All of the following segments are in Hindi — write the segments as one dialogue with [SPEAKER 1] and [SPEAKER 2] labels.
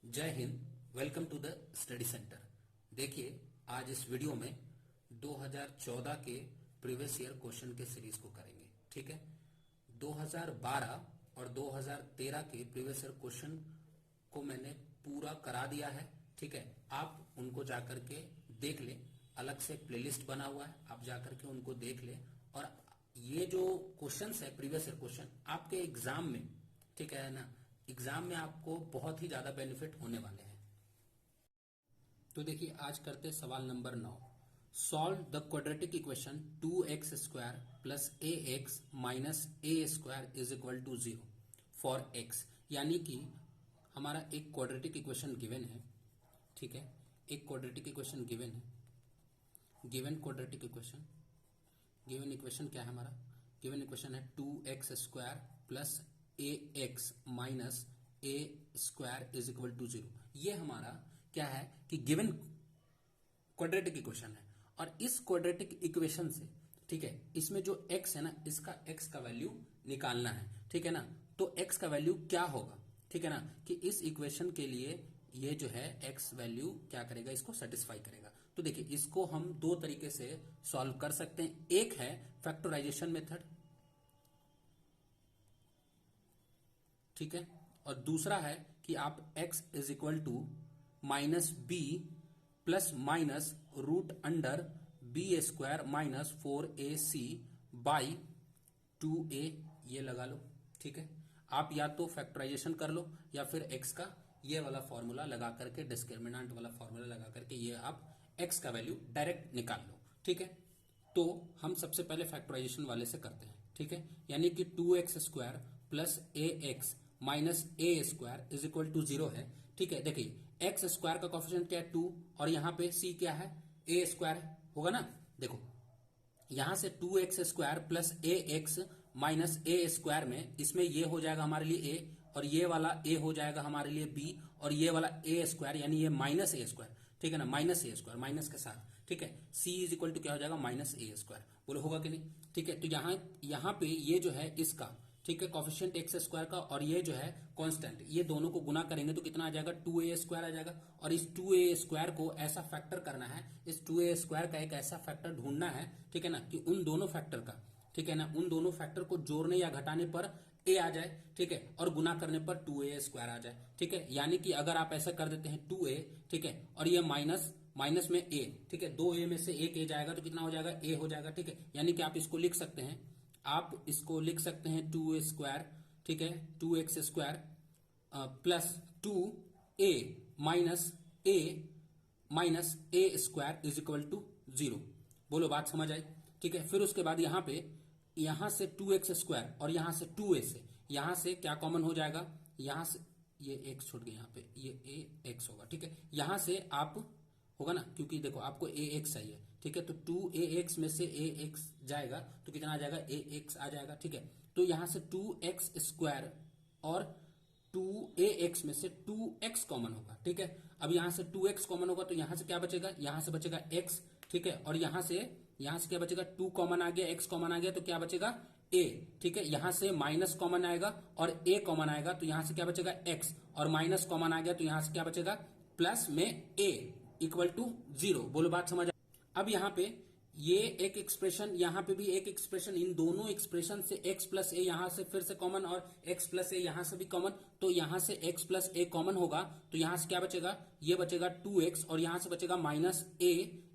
[SPEAKER 1] जय हिंद। Welcome to the study centre. देखिए, आज इस वीडियो में 2014 के प्रीवियस ईयर क्वेश्चन के सीरीज को करेंगे। ठीक है, 2012 और 2013 के प्रीवियस ईयर क्वेश्चन को मैंने पूरा करा दिया है। ठीक है, आप उनको जाकर के देख लें। अलग से प्लेलिस्ट बना हुआ है, आप जाकर के उनको देख लें। और ये जो क्वेश्चंस है प्रीवियस ईयर क्वेश्चन, आपके एग्जाम में, ठीक है ना, एग्जाम में आपको बहुत ही ज्यादा बेनिफिट होने वाले हैं। तो देखिए, आज करते हैं सवाल number 9। Solve the quadratic equation 2x² plus ax minus a square is equal to 0 for x। यानी कि हमारा एक क्वाड्रेटिक इक्वेशन गिवन है। ठीक है, एक क्वाड्रेटिक इक्वेशन गिवन है। Given quadratic equation, given equation क्या है हमारा? गिवन इक्वेशन है 2x² plus ax minus a square is equal to 0। ये हमारा क्या है कि गिवन क्वाड्रेटिक इक्वेशन है। और इस क्वाड्रेटिक इक्वेशन से, ठीक है, इसमें जो x है ना, इसका x का वैल्यू निकालना है। ठीक है ना, तो x का वैल्यू क्या होगा? ठीक है ना, कि इस इक्वेशन के लिए ये जो है x वैल्यू क्या करेगा, इसको सेटिस्फाई करेगा। तो देखिए, इसको हम दो तरीके से सॉल्व कर सकते हैं। एक है फैक्टराइजेशन मेथड, ठीक है, और दूसरा है कि आप x is equal to minus B plus minus root under B square minus 4ac by 2a ये लगा लो। ठीक है, आप या तो फैक्टराइजेशन कर लो या फिर x का ये वाला फॉर्मूला लगा करके, डिस्क्रिमिनेंट वाला फॉर्मूला लगा करके ये आप x का वैल्यू डायरेक्ट निकाल लो। ठीक है, तो हम सबसे पहले फैक्टराइजेशन वाले से करते हैं। ठीक है, यानी कि 2x² plus ax minus a square is equal to 0 है। ठीक है, देखिए x स्क्वायर का कोफिशिएंट क्या है 2, और यहां पे c क्या है, a स्क्वायर होगा ना। देखो, यहां से 2x² plus ax minus a square में, इसमें ये हो जाएगा हमारे लिए a, और ये वाला a हो जाएगा हमारे लिए b, और ये वाला a स्क्वायर यानी ये माइनस a स्क्वायर। ठीक है ना, माइनस a स्क्वायर माइनस के साथ। ठीक है, c इज इक्वल टू क्या हो जाएगा, माइनस a स्क्वायर। बोलो होगा कि नहीं? ठीक है, तो यहां पे ये जो है इसका, ठीक है, कॉफिशिएंट एक्स स्क्वायर का, और ये जो है कांस्टेंट, ये दोनों को गुना करेंगे तो कितना आ जाएगा, 2a स्क्वायर आ जाएगा। और इस 2a स्क्वायर को ऐसा फैक्टर करना है, इस 2a स्क्वायर का एक ऐसा फैक्टर ढूंढना है, ठीक है ना, कि उन दोनों फैक्टर का, ठीक है ना, उन दोनों फैक्टर को जोड़ने या घटाने पर a आ जाए। ठीक है, और गुना करने पर 2a स्क्वायर आ जाए। ठीक है, यानी कि अगर आप ऐसा कर देते हैं 2a, ठीक है, और ये माइनस माइनस में a, ठीक है, 2a में से एक a जाएगा तो कितना हो जाएगा, a हो जाएगा। ठीक है, यानी कि आप इसको लिख सकते हैं, आप इसको लिख सकते हैं 2a², ठीक है, 2x² plus 2a minus a square is equal to 0। बोलो, बात समझ आई? ठीक है, फिर उसके बाद यहां पे, यहां से 2x² और यहां से 2a से, यहां से क्या कॉमन हो जाएगा, यहां से ये x छोड़ गया, यहां पे ये ax होगा। ठीक है, यहां से आप होगा ना, क्योंकि देखो आपको ax चाहिए। ठीक है, तो 2ax में से ax जाएगा तो कितना आ जाएगा, ax आ जाएगा। ठीक है, तो यहां से 2x² और 2ax में से 2x कॉमन होगा। ठीक है, अब यहां से 2x कॉमन होगा तो यहां से क्या बचेगा, यहां से बचेगा x। ठीक है, और यहां से क्या बचेगा, 2 कॉमन आ गया, x कॉमन आ गया, तो क्या बचेगा a। ठीक है, यहां से माइनस कॉमन आएगा और a कॉमन आएगा, तो यहां से क्या बचेगा x, और माइनस कॉमन आ गया तो यहां से क्या बचेगा, प्लस में a इक्वल टू 0। बोलो, बात समझ। अब यहां पे ये एक एक्सप्रेशन, यहां पे भी एक एक्सप्रेशन, इन दोनों एक्सप्रेशन से x प्लस ए यहां से फिर से कॉमन, और x प्लस ए यहां से भी कॉमन, तो यहां से x प्लस ए कॉमन होगा तो यहां से क्या बचेगा, ये बचेगा 2x, और यहां से बचेगा माइनस a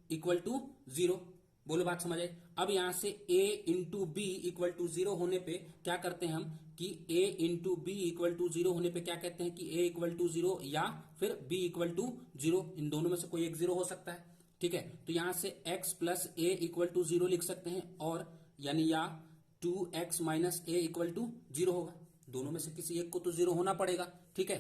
[SPEAKER 1] इक्वल टू 0। बोलो, बात समझ आई? अब यहां से a into B equal to 0 होने पे क्या करते हैं हम, कि a into B equal to 0 होने पे क्या कहते हैं, कि a इक्वल टू 0 या फिर b इक्वल टू 0, इन दोनों में से कोई एक 0 हो सकता है। ठीक है, तो यहां से x plus A equal to 0 लिख सकते हैं, और यानी या 2x minus A equal to 0 होगा। दोनों में से किसी एक को तो 0 होना पड़ेगा। ठीक है,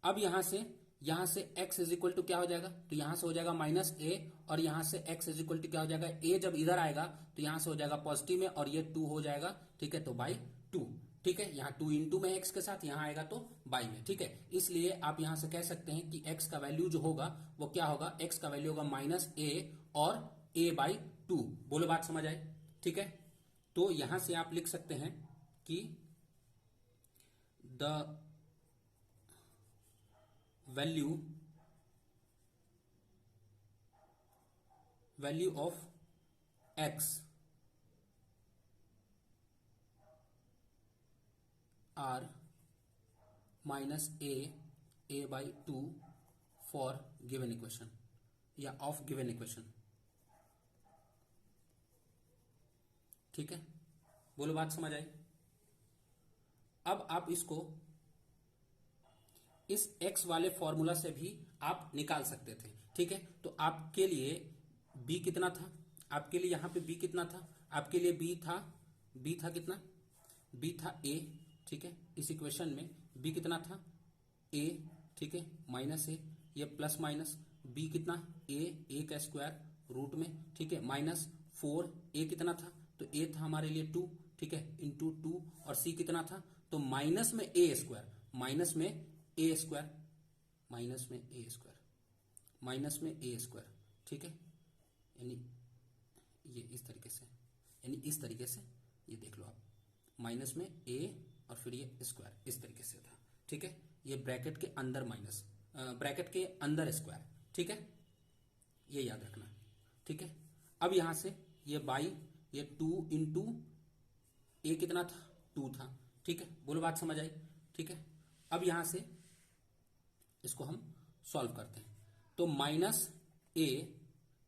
[SPEAKER 1] अब यहां से x इज इक्वल टू क्या हो जाएगा, तो यहां से हो जाएगा माइनस ए, और यहां से x इज इक्वल टू क्या हो जाएगा, a जब इधर आएगा तो यहां से हो जाएगा पॉजिटिव में, और ये 2 हो जाएगा। ठीक है, तो बाई 2। ठीक है, यहाँ 2 इंटू में x के साथ, यहां आएगा तो बाई में। ठीक है, इसलिए आप यहां से कह सकते हैं कि x का वैल्यू जो होगा वो क्या होगा, x का वैल्यू होगा माइनस a और a बाई 2। बोलो, बात समझ आए? ठीक है, तो यहां से आप लिख सकते हैं कि the value of x are minus A by 2 for given equation या ऑफ गिवन इक्वेशन। ठीक है, बोलो बात समझ आई। अब आप इसको इस x वाले फॉर्मूला से भी आप निकाल सकते थे। ठीक है, तो आपके लिए b कितना था, आपके लिए यहां पे b कितना था, आपके लिए b था कितना, b था a। ठीक है, इस इक्वेशन में b कितना था a। ठीक है, माइनस ए, ये प्लस माइनस b कितना a का स्क्वायर रूट में। ठीक है, माइनस 4 a कितना था, तो a था हमारे लिए 2। ठीक है, इंटू 2 और c कितना था, तो माइनस में a स्क्वायर, माइनस में a स्क्वायर, माइनस में a स्क्वायर, माइनस में a स्क्वायर। ठीक है, यानी ये इस तरीके से, यानी इस तरीके से ये देख लो आप, माइनस में a और फिर ये स्क्वायर इस तरीके से था। ठीक है, ये ब्रैकेट के अंदर माइनस, ब्रैकेट के अंदर स्क्वायर। ठीक है, ये याद रखना। ठीक है, अब यहां से ये बाई ये 2 इंटू ए कितना था 2 था। ठीक है, बोलो बात समझ आई। ठीक है, अब यहां से इसको हम सॉल्व करते हैं, तो माइनस ए।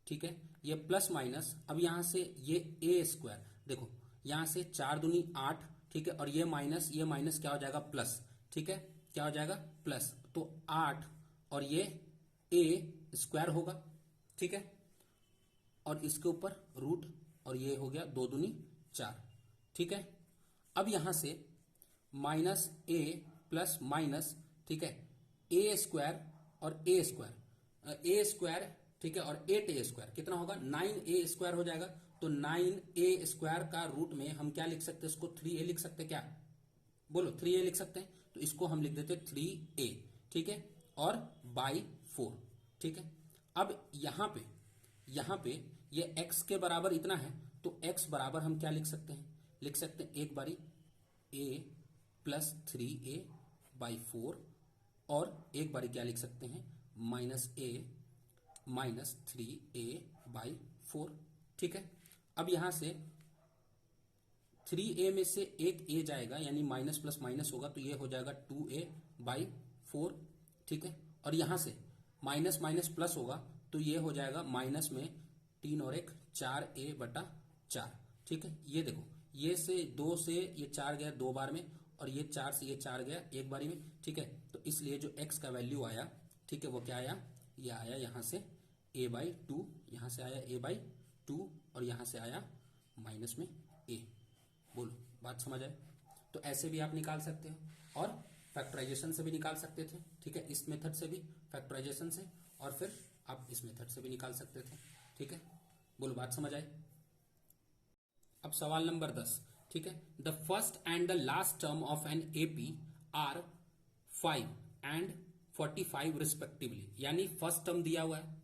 [SPEAKER 1] ठीक है, ये प्लस माइनस, अब यहां से ये ए स्क्वायर, देखो यहां से 4 दूनी 8। ठीक है, और ये माइनस क्या हो जाएगा प्लस। ठीक है, क्या हो जाएगा प्लस, तो 8 और ये ए स्क्वायर होगा। ठीक है, और इसके ऊपर रूट, और ये हो गया 2 दूनी 4। ठीक है, अब यहां से माइनस ए प्लस माइनस। ठीक है, ए स्क्वायर और ए स्क्वायर। ठीक है, और 8a स्क्वायर कितना होगा 9a स्क्वायर हो जाएगा। तो 9a स्क्वायर का रूट में हम क्या लिख सकते हैं, इसको 3a लिख सकते हैं क्या, बोलो 3a लिख सकते हैं, तो इसको हम लिख देते 3a। ठीक है, और बाई 4। ठीक है, अब यहां पे ये x के बराबर इतना है, तो x बराबर हम क्या लिख सकते हैं, एक बारी a प्लस 3a बाई 4, और एक बारी क्या लिख सकते हैं minus a minus 3a by 4। ठीक है, अब यहां से 3a में से एक a जाएगा, यानी माइनस प्लस माइनस होगा, तो ये हो जाएगा 2a बाई 4। ठीक है, और यहां से माइनस माइनस प्लस होगा, तो ये हो जाएगा माइनस में 3 और 1 4a बटा 4। ठीक है, ये देखो ये से 2 से ये 4 गया 2 बार में, और ये 4 से ये 4 गया एक बारी में। ठीक है, तो इसलिए जो x का वैल्यू आया, ठीक है, वो क्या आया, ये आया यहां से a बाई 2, यहां से आया a बाई 2, और यहां से आया माइनस में a। बोलो बात समझ आए। तो ऐसे भी आप निकाल सकते हो, और फैक्टराइजेशन से भी निकाल सकते थे। ठीक है, इस मेथड से भी, फैक्टराइजेशन से, और फिर आप इस मेथड से भी निकाल सकते थे। ठीक है, बोलो बात समझ आए। अब सवाल नंबर 10। ठीक है, the first and the last term of an AP are 5 and 45 respectively. यानी फर्स्ट टर्म दिया हुआ है,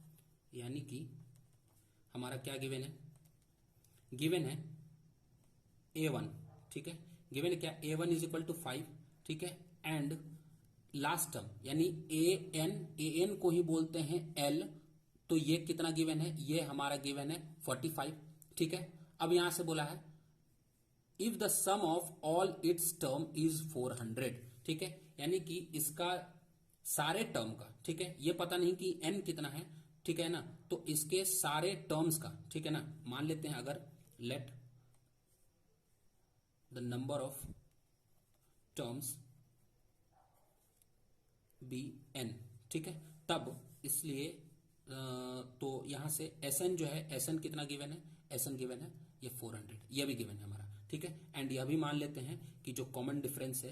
[SPEAKER 1] यानी कि हमारा क्या गिवन है, गिवन है a1। ठीक है, गिवन है क्या, a1 इज इक्वल टू 5। ठीक है, एंड लास्ट टर्म यानी an को ही बोलते हैं l, तो ये कितना गिवन है, ये हमारा गिवन है 45। ठीक है, अब यहां से बोला है if the sum of all its term is 400। ठीक है, यानी कि इसका सारे टर्म का, ठीक है, ये पता नहीं कि n कितना है, ठीक है ना, तो इसके सारे टर्म्स का, ठीक है ना, मान लेते हैं अगर let the number of terms be n। ठीक है, तब इसलिए तो यहां से Sn जो है, Sn कितना गिवन है, Sn गिवन है ये 400, ये भी गिवन है हमारा। ठीक है, एंड यह भी मान लेते हैं कि जो कॉमन डिफरेंस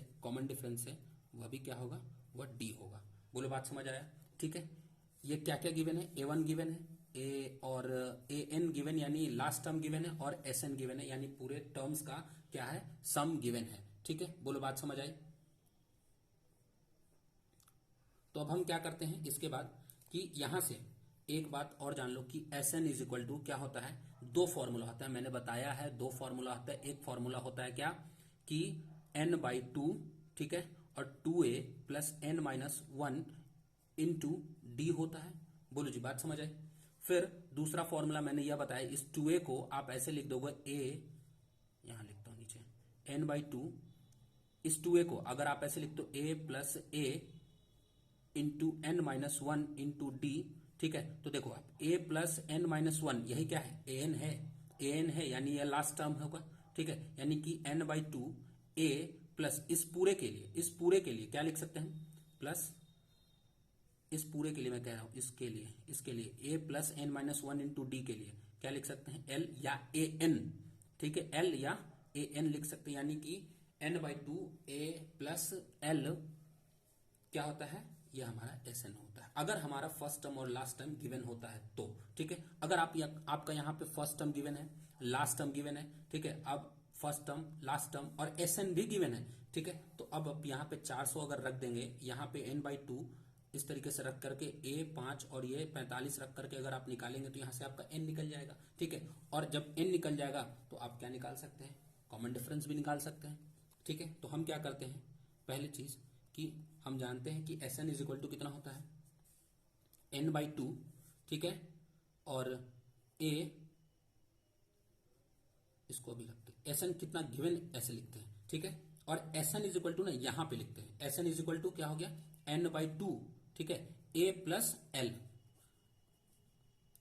[SPEAKER 1] है वह भी क्या होगा, वह d होगा। बोलो बात समझ आया। ठीक है, ये क्या क्या गिवन है, a1 गिवन है, ए और an गिवन यानी लास्ट टर्म गिवन है, और Sn गिवन है यानी पूरे टर्म्स का क्या है, सम गिवन है। ठीक है, बोलो बात समझ आई। तो अब हम क्या करते हैं इसके बाद कि यहां से एक बात और जान लो कि Sn इज इक्वल टू क्या होता है, दो फॉर्मूला होता है, मैंने बताया है दो फॉर्मूला होता है। एक फॉर्मूला होता है क्या कि n/2, ठीक है, और 2a plus n-1 into D होता है। बोलो जी, बात समझ आई। फिर दूसरा फॉर्मूला मैंने यह बताया, इस 2a को आप ऐसे लिख दोगे, a यहां लिखता हूं नीचे, n/2, इस 2a को अगर आप ऐसे लिख दो a plus a into n-1 into D, ठीक है। तो देखो आप a प्लस n-1, यही क्या है, an है, यानी यह लास्ट टर्म होगा, ठीक है। यानी कि n/2 a प्लस इस पूरे के लिए क्या लिख सकते हैं, प्लस इस पूरे के लिए मैं कह रहा हूं, इसके लिए a plus n-1 into D के लिए क्या लिख सकते हैं, l या an, ठीक है, l या an लिख सकते हैं। यानी कि n/2 a प्लस l क्या होता है, यह हमारा SN होता है, अगर हमारा फर्स्ट टर्म और लास्ट टर्म गिवन होता है तो, ठीक है। अगर आपका यहाँ पे फर्स्ट टर्म गिवन है, लास्ट टर्म गिवन है, ठीक है, अब फर्स्ट टर्म, लास्ट टर्म और SN भी गिवन है, ठीक है। तो अब यहाँ पे 400 अगर रख देंगे, यहाँ पे n/2 इस तरीके से रख करके a 5 और ये 45 रख करके अगर आप निकालेंगे तो यहाँ से आपका n निकल जाएगा, ठीक है। और जब n निकल जाएगा तो आप क्या निकाल सकते हैं, कॉमन डिफरेंस भी निकाल सकते हैं, ठीक है। तो हम क्या करते हैं, पहली चीज कि हम जानते हैं कि SN इज इक्वल टू कितना होता है, n/2, ठीक है, और a, इसको अभी रखते हैं, SN कितना गिवन ऐसे लिखते हैं, ठीक है। और SN इज इक्वल टू ना यहां पे लिखते हैं, SN इज इक्वल टू क्या हो गया, n/2, ठीक है, a प्लस l,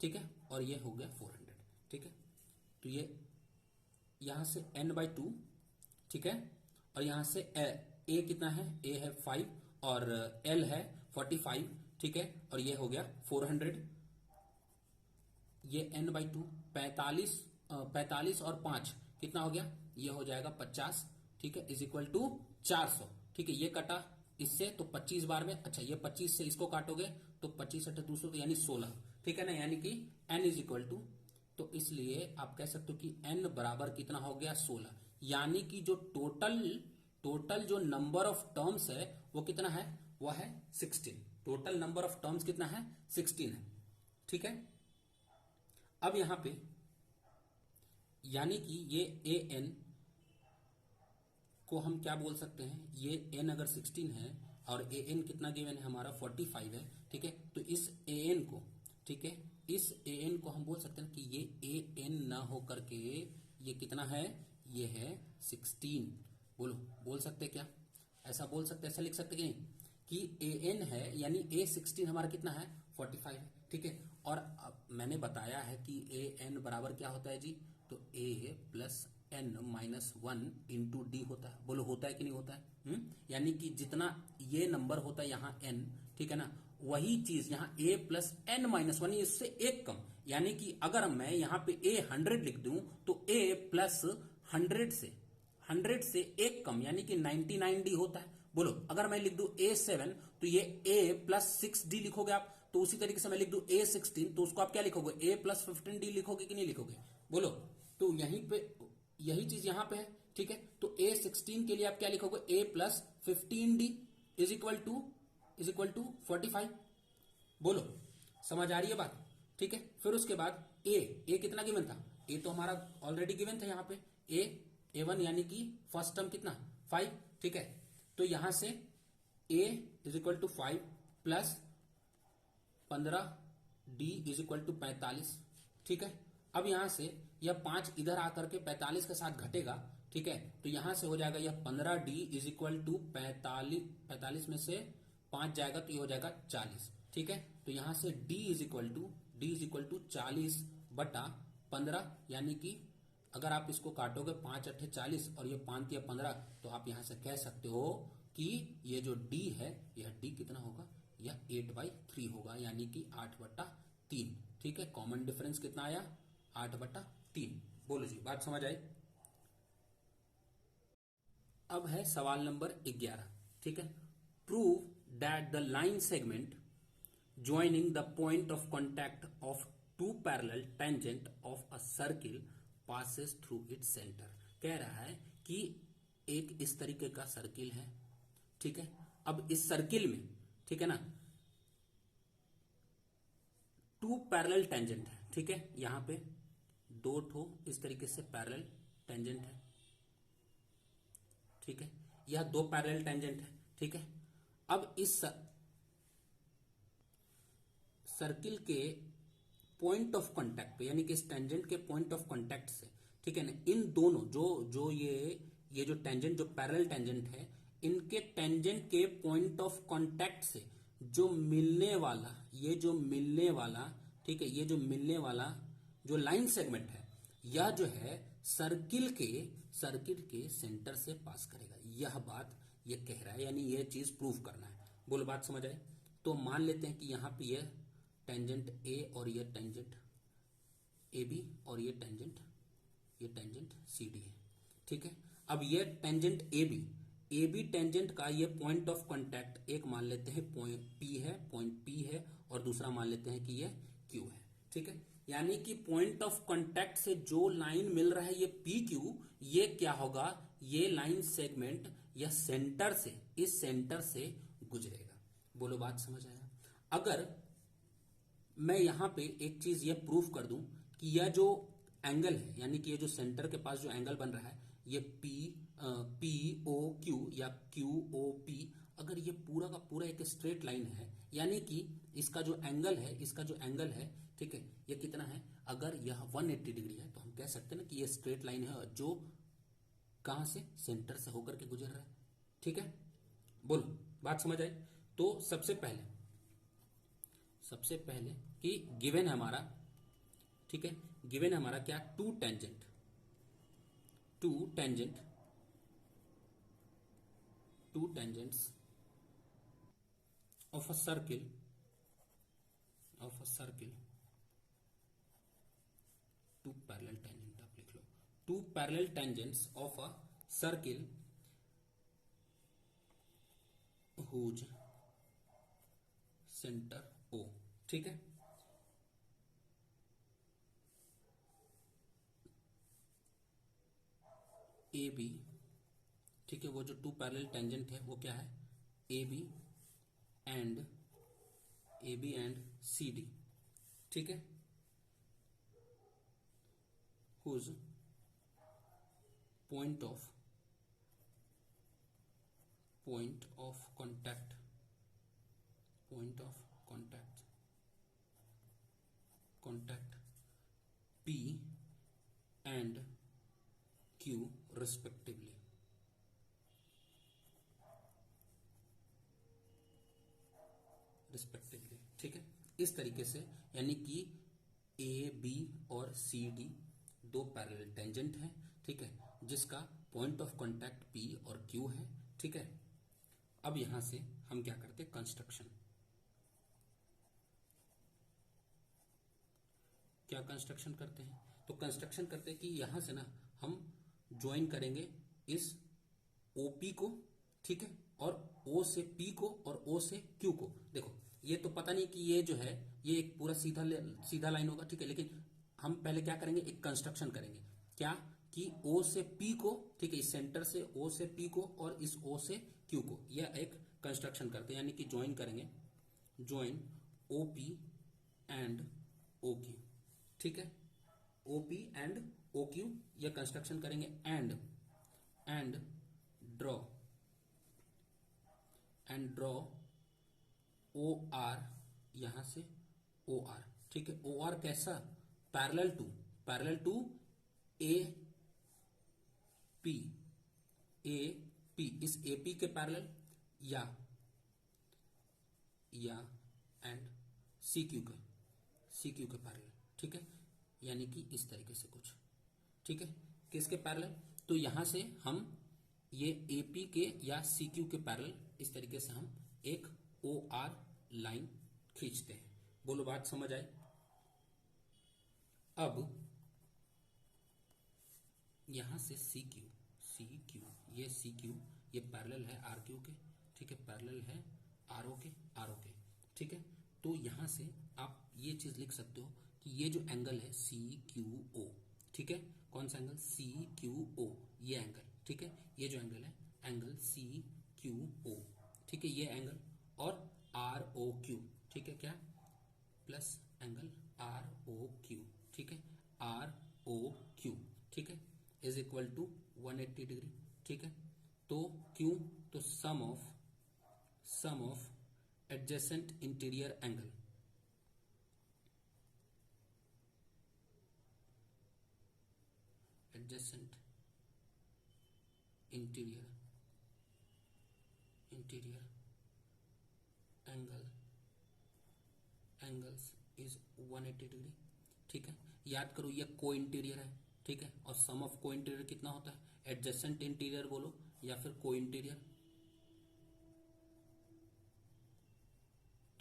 [SPEAKER 1] ठीक है, और ये हो गया 400, ठीक है। तो ये यहां से n/2, ठीक है, और यहां से a कितना है, a है 5 और l है 45, ठीक है, और ये हो गया 400, ये n/2 45 और 5 कितना हो गया, ये हो जाएगा 50, ठीक है, इज इक्वल टू 400, ठीक है। ये कटा इससे तो 25 बार में, अच्छा ये 25 से इसको काटोगे तो 25 × 200 तो यानी 16, ठीक है ना, यानी कि n इज इक्वल टू, तो इसलिए आप कह सकते हो कि n बराबर कितना हो गया, 16, यानी कि जो टोटल जो नंबर ऑफ टर्म्स है वो कितना है, वो है 16, टोटल नंबर ऑफ टर्म्स कितना है, 16 है, ठीक है। अब यहां पे यानी कि ये an को हम क्या बोल सकते हैं, ये n अगर 16 है और an कितना गिवन है हमारा 45 है, ठीक है। तो इस an को, ठीक है, इस an को हम बोल सकते हैं कि ये an ना हो करके ये कितना है, ये है 16, बोल सकते क्या, ऐसा बोल सकते, ऐसा लिख सकते कि an है, यानी a16 हमारा कितना है, 45 है, ठीक है। और अब मैंने बताया है कि an बराबर क्या होता है जी, तो a plus n-1 into D होता है, बोलो होता है कि नहीं होता है, यानी कि जितना ये नंबर होता है यहाँ n, ठीक है ना, वही चीज यहाँ a प्लस n-1 इससे एक कम, यानी कि अगर मैं यहाँ पे a 100 लिख दूं तो a प्लस 100 से एक कम, यानी कि 99d होता है। बोलो अगर मैं लिख दूं a7 तो ये a प्लस 6d लिखोगे आप, तो उसी तरीके से मैं लिख दूं a16 तो उसको आप क्या लिखोगे, a प्लस 15d लिखोगे कि नहीं लिखोगे, बोलो। तो यहीं पे यही चीज यहां पे है, ठीक है। तो a16 के लिए आप क्या लिखोगे, a plus 15d is equal to 45, बोलो समझ आ रही है बात, ठीक है। फिर उसके बाद a कितना गिवन था, a तो हमारा ऑलरेडी गिवन था यहाँ पे, a1 यानी कि फर्स्ट टर्म कितना 5, ठीक है। तो यहां से a is equal to 5 plus 15d is equal to 45, ठीक है। अब यहां से यह 5 इधर आकर के 45 के साथ घटेगा, ठीक है। तो यहां से हो जाएगा यह 15d इज इक्वल टू 45 में से 5 जाएगा तो ये हो जाएगा 40, ठीक है। तो यहां से d इज इक्वल टू 40 बटा 15, यानी कि अगर आप इसको काटोगे 5 × 8 = 40 और ये 5 × 15, तो आप यहां से कह सकते हो कि ये जो d है, यह d कितना होगा, यह 8/3 होगा, यानी कि 8/3, ठीक है। कॉमन डिफरेंस कितना आया, 8/3, बोलो जी बात समझ आई। अब है सवाल नंबर 11, ठीक है। Prove that the line segment joining the point of contact of two parallel tangent of a circle passes through its centre. कह रहा है कि एक इस तरीके का सर्किल है, ठीक है। अब इस सर्किल में, ठीक है ना, 2 पैरेलल टेंजेंट है, ठीक है। यहां पे 2 ठो इस तरीके से पैरेलल टेंजेंट है, ठीक है। यह 2 पैरेलल टेंजेंट है, ठीक है। अब सर्किल के पॉइंट ऑफ कांटेक्ट पे, यानी कि इस टेंजेंट के पॉइंट ऑफ कांटेक्ट से, ठीक है ना, इन दोनों जो ये जो टेंजेंट, जो पैरेलल टेंजेंट है, इनके टेंजेंट के पॉइंट ऑफ कांटेक्ट से जो मिलने वाला, ये जो मिलने वाला, ठीक है, ये जो मिलने वाला जो लाइन सेगमेंट है, यह जो है सर्किल के सेंटर से पास करेगा। यह बात ये कह रहा है, यानी यह चीज प्रूव करना है। बोलो बात समझ आए? तो मान लेते हैं कि यहां पे यह टेंजेंट ए और यह टेंजेंट ए बी और ये टेंजेंट सी डी है, ठीक है। अब ये टेंजेंट ए बी टेंजेंट का ये पॉइंट ऑफ कांटेक्ट एक मान लेते हैं पॉइंट पी है, और दूसरा मान लेते हैं कि ये क्यू है, ठीक है। यानी कि पॉइंट ऑफ कांटेक्ट से जो लाइन मिल रहा है ये पी क्यू, ये क्या होगा, ये लाइन सेगमेंट या सेंटर से, इस सेंटर से गुजरेगा। बोलो बात समझ आया? अगर मैं यहां पे एक चीज ये प्रूफ कर दूं कि यह जो एंगल है, यानी कि ये जो सेंटर के पास जो एंगल बन रहा है, ये पी ओ क्यू या क्यू ओ पी, अगर ये पूरा का पूरा एक स्ट्रेट लाइन है, यानी कि इसका जो एंगल है, ठीक है, ये कितना है, अगर यह 180 डिग्री है, तो हम कह सकते हैं ना कि ये स्ट्रेट लाइन है जो कहां से, सेंटर से होकर के गुजर रहा है, ठीक है। बोलो बात समझ आई? तो सबसे पहले कि गिवन है हमारा, ठीक है, गिवन है हमारा क्या, two tangent of a circle two parallel tangent, आप लिख लो, two parallel tangents of a circle whose centre O, ठीक है। ए बी, ठीक है, वो जो टू पैरेलल टेंजेंट है वो क्या है, A B and C D, ठीक है, whose point of contact P and Q respectively, ठीक है। इस तरीके से, यानी कि ए बी और सी डी दो पैरेलल टेंजेंट हैं, ठीक है, जिसका पॉइंट ऑफ कांटेक्ट पी और क्यू है, ठीक है। अब यहां से हम क्या करते हैं, कंस्ट्रक्शन, क्या कंस्ट्रक्शन करते हैं, तो कंस्ट्रक्शन करते हैं कि यहां से ना हम ज्वाइन करेंगे इस ओपी को, ठीक है, और ओ से पी को और ओ से क्यू को। देखो ये तो पता नहीं कि ये जो है ये एक पूरा सीधा लाइन होगा, ठीक है, लेकिन हम पहले क्या करेंगे, एक कंस्ट्रक्शन करेंगे, क्या कि ओ से पी को, ठीक है, इस सेंटर से ओ से पी को और इस ओ से क्यू को, यह एक कंस्ट्रक्शन करते हैं, यानी कि ज्वाइन करेंगे, join O P and O Q, ठीक है, O P and O Q, यह कंस्ट्रक्शन करेंगे, एंड ड्रॉ ओ आर, यहां से ओ आर, ठीक है, ओ आर कैसा, पैरेलल टू ए पी इस ए पी के पैरेलल या एंड सी क्यू के पैरेलल, ठीक है, यानी कि इस तरीके से कुछ, ठीक है, किसके पैरेलल, तो यहां से हम ये एपी के या सी क्यू के पैरेलल इस तरीके से हम एक ओ आर लाइन खींचते हैं। बोलो बात समझ आई? अब यहां से सी क्यू ये पैरेलल है आर क्यू के, ठीक है, पैरेलल है आर ओ के, ठीक है। तो यहां से आप ये चीज लिख सकते हो कि ये जो एंगल है सी क्यू ओ, ठीक है, कौन सा एंगल, सी क्यू ओ, ये एंगल, ठीक है, ये जो एंगल है एंगल सी क्यू ओ, ठीक है, ये एंगल, और आर ओ क्यू, ठीक है, क्या plus angle R O Q, ठीक है, आर ओ क्यू, ठीक है, इज इक्वल टू 180 डिग्री, ठीक है। तो क्यों, तो sum of adjacent interior angle, adjacent interior angles is 180 degree. ठीक है, याद करो ये को इंटीरियर है। ठीक है, और सम ऑफ को इंटीरियर कितना होता है? एडजेसेंट इंटीरियर बोलो या फिर को इंटीरियर।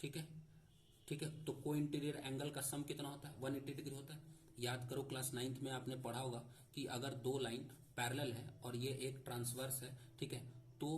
[SPEAKER 1] ठीक है, ठीक है, तो को इंटीरियर एंगल का सम कितना होता है? 180 डिग्री होता है। याद करो क्लास 9th में आपने पढ़ा होगा कि अगर दो लाइन पैरेलल है और ये एक ट्रांसवर्स है, ठीक है, तो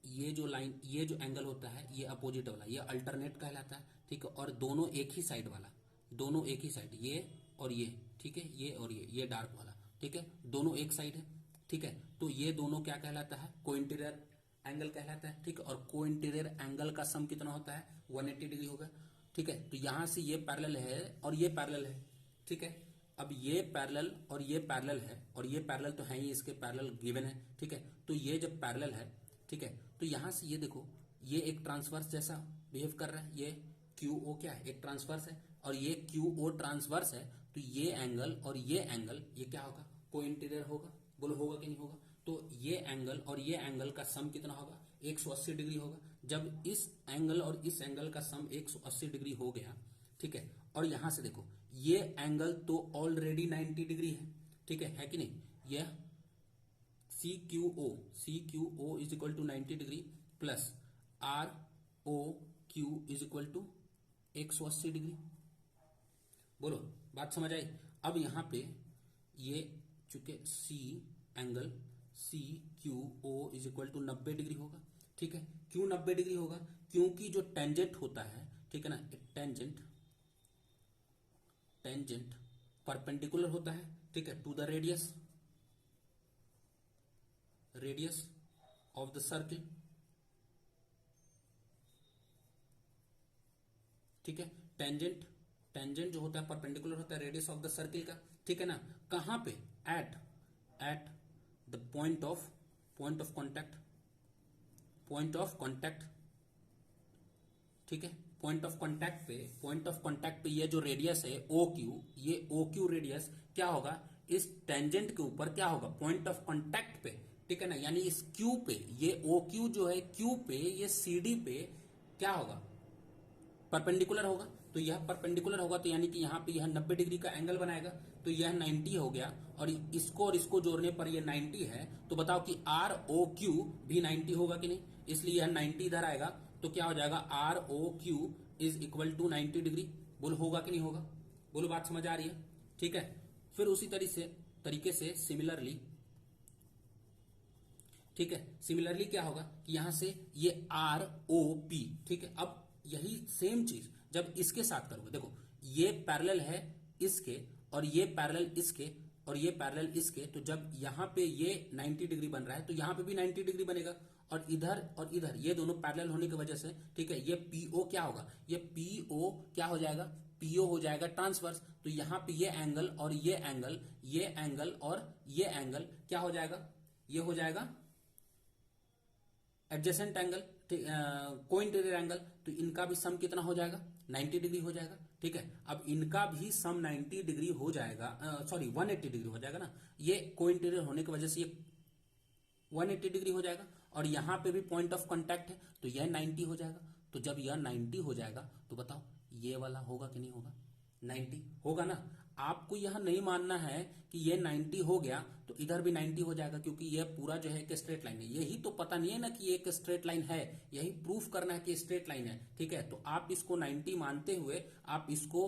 [SPEAKER 1] ये जो लाइन, ये जो एंगल होता है ये अपोजिट वाला, ये अल्टरनेट कहलाता है। ठीक है, और दोनों एक ही साइड वाला, दोनों एक ही साइड, ये और ये, ठीक है, ये और ये डार्क वाला, ठीक है, दोनों एक साइड है। ठीक है, तो ये दोनों क्या कहलाता है? को इंटीरियर एंगल कहलाता है। ठीक है, और को इंटीरियर एंगल का सम कितना होता है? 180 डिग्री होगा। ठीक है, तो यहां से ये पैरेलल है और ये पैरेलल है। ठीक है, अब ये पैरेलल और ये पैरेलल है, और ये पैरेलल तो है ही, इसके पैरेलल गिवन है। ठीक है, तो ये जब पैरेलल है, ठीक है, तो यहां से ये देखो, ये एक ट्रांसवर्स जैसा बिहेव कर रहा है। ये क्यू ओ क्या है? एक ट्रांसवर्स है, और ये क्यू ओ ट्रांसवर्स है, तो ये एंगल और ये एंगल ये क्या होगा? को इंटीरियर होगा। बोलो होगा कि नहीं होगा? तो ये एंगल और ये एंगल का सम कितना होगा? 180 डिग्री होगा। जब इस एंगल और इस एंगल का सम 180 डिग्री हो गया, ठीक है, और यहां से देखो ये एंगल तो ऑलरेडी 90 डिग्री है। ठीक है कि नहीं? यह C Q O is equal to 90 degree plus R O Q is equal to 180 degree. बोलो बात समझ आई? अब यहां पे ये चूंकि C angle C Q O is equal to 90 degree होगा। ठीक है, क्यों 90 डिग्री होगा? क्योंकि जो टेंजेंट होता है, ठीक है ना, टेंजेंट परपेंडिकुलर होता है, ठीक है, to the radius of the circle. ठीक है, टेंजेंट जो होता है परपेंडिकुलर होता है रेडियस ऑफ द सर्किल का। ठीक है ना, कहां पे? At the point of contact. ठीक है, पॉइंट ऑफ कॉन्टैक्ट पे ये जो रेडियस है ओ क्यू, ये ओ क्यू रेडियस क्या होगा? इस टेंजेंट के ऊपर क्या होगा? पॉइंट ऑफ कॉन्टैक्ट पे। ठीक है ना, यानी इस क्यू पे, ये ओ क्यू जो है क्यू पे, ये सी डी पे क्या होगा? परपेंडिकुलर होगा। तो यह परपेंडिकुलर होगा, तो यानी कि यहां पे यह 90 डिग्री का एंगल बनाएगा, तो यह 90 हो गया, और इसको जोड़ने पर यह 90 है। तो बताओ कि आर ओ क्यू भी 90 होगा कि नहीं? इसलिए यह 90 इधर आएगा, तो क्या हो जाएगा? R O Q is equal to 90 degree. बोलो होगा कि नहीं होगा? बोलो बात समझ आ रही है? ठीक है, फिर उसी तरीके से सिमिलरली, ठीक है, सिमिलरली क्या होगा कि यहां से ये आर ओ पी, ठीक है, अब यही सेम चीज जब इसके साथ करोगे, देखो ये पैरेलल है इसके, और ये पैरेलल इसके, और ये पैरेलल इसके, तो जब यहां पे ये 90 डिग्री बन रहा है, तो यहां पे भी 90 डिग्री बनेगा, और इधर ये दोनों पैरेलल होने की वजह से, ठीक है, ये पीओ क्या होगा? ये पीओ क्या हो जाएगा? पीओ हो जाएगा ट्रांसवर्स। तो यहां पे ये एंगल और ये एंगल और ये एंगल क्या हो जाएगा? ये हो जाएगा एडजेसेंट एंगल, को इंटीरियर एंगल। तो इनका भी सम कितना हो जाएगा? 90 डिग्री हो जाएगा। ठीक है, अब इनका भी सम 90 डिग्री हो जाएगा, सॉरी 180 डिग्री हो जाएगा ना, ये को इंटीरियर होने की वजह से ये 180 डिग्री हो जाएगा, और यहां पे भी पॉइंट ऑफ कांटेक्ट है, तो यह 90 हो जाएगा। तो जब यह 90 हो जाएगा, तो बताओ ये वाला होगा कि नहीं होगा? 90 होगा ना। आपको यह नहीं मानना है कि ये 90 हो गया तो इधर भी 90 हो जाएगा, क्योंकि यह पूरा जो है एक स्ट्रेट लाइन है। यही तो पता नहीं है ना कि ये एक स्ट्रेट लाइन है, यही प्रूफ करना है कि स्ट्रेट लाइन है। ठीक है, तो आप इसको 90 मानते हुए आप इसको,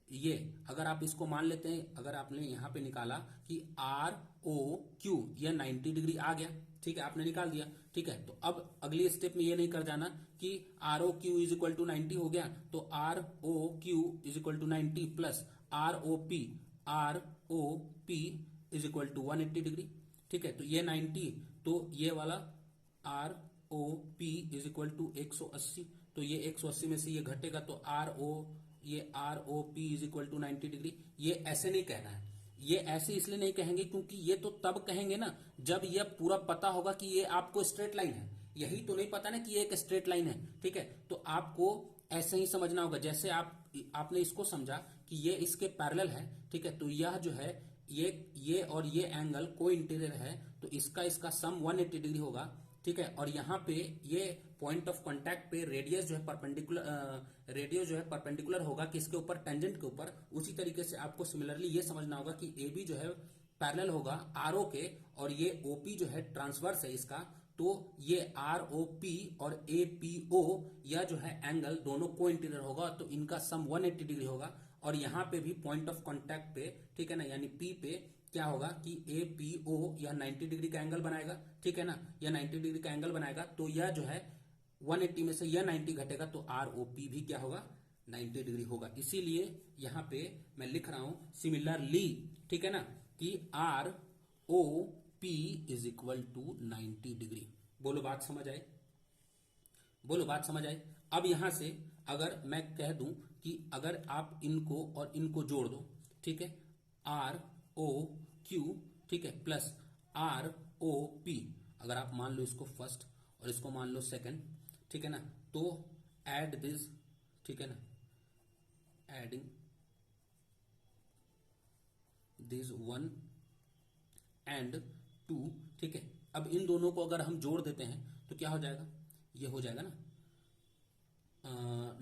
[SPEAKER 1] ये अगर आप इसको मान लेते हैं, अगर आपने यहां पे निकाला कि आर ओ क्यू, यह 90 डिग्री आ गया, ठीक है, आपने निकाल दिया। ठीक है, तो अब अगली स्टेप में ये नहीं कर जाना कि R O Q is equal to 90 हो गया, तो R O Q is equal to 90 plus R O P is equal to 180 degree. ठीक है, तो ये 90, तो ये वाला R O P is equal to 180, तो ये 180 में से ये घटेगा, तो ये R O P is equal to 90 degree. ये ऐसे नहीं कहना है, ये ऐसे इसलिए नहीं कहेंगे क्योंकि ये तो तब कहेंगे ना जब ये पूरा पता होगा कि ये आपको स्ट्रेट लाइन है। यही तो नहीं पता ना कि ये एक स्ट्रेट लाइन है। ठीक है, तो आपको ऐसे ही समझना होगा, जैसे आपने इसको समझा कि ये इसके पैरेलल है। ठीक है, तो यह जो है ये और ये एंगल को इंटीरियर है, तो इसका सम 180 डिग्री होगा, ठीक है। और यहाँ पे ये पॉइंट ऑफ कांटेक्ट पे रेडियस जो है परपेंडिकुलर होगा किसके ऊपर, टेंजेंट के ऊपर। उसी तरीके से आपको सिमिलरली ये समझना होगा कि ए बी जो है पैरेलल होगा आर ओ के, और ये ओपी जो है ट्रांसवर्स है इसका, तो ये आर ओ पी और ए पी ओ यह जो है एंगल दोनों को इंटीरियर होगा, तो इनका सम 180 डिग्री होगा। और यहां पे भी पॉइंट ऑफ कांटेक्ट पे, ठीक है ना, यानी पी पे क्या होगा कि ए पी ओ यह 90 डिग्री का एंगल बनाएगा, ठीक है ना, यह 90 डिग्री का एंगल बनाएगा। तो यह जो है 180 में से यह 90 घटेगा, तो आर ओ पी भी क्या होगा, 90 डिग्री होगा। इसीलिए यहां पे मैं लिख रहा हूं सिमिलरली, ठीक है ना, कि R O P is equal to 90 degree. बोलो बात समझ आए, बोलो बात समझ आए। अब यहां से अगर मैं कह दूं कि अगर आप इनको और इनको जोड़ दो, ठीक है, आर ओ क्यू, ठीक है, प्लस आर ओ पी, अगर आप मान लो इसको फर्स्ट और इसको मान लो सेकंड, ठीक है ना, तो एड दिस, ठीक है ना, एडिंग दिस 1 एंड 2, ठीक है। अब इन दोनों को अगर हम जोड़ देते हैं तो क्या हो जाएगा, ये हो जाएगा ना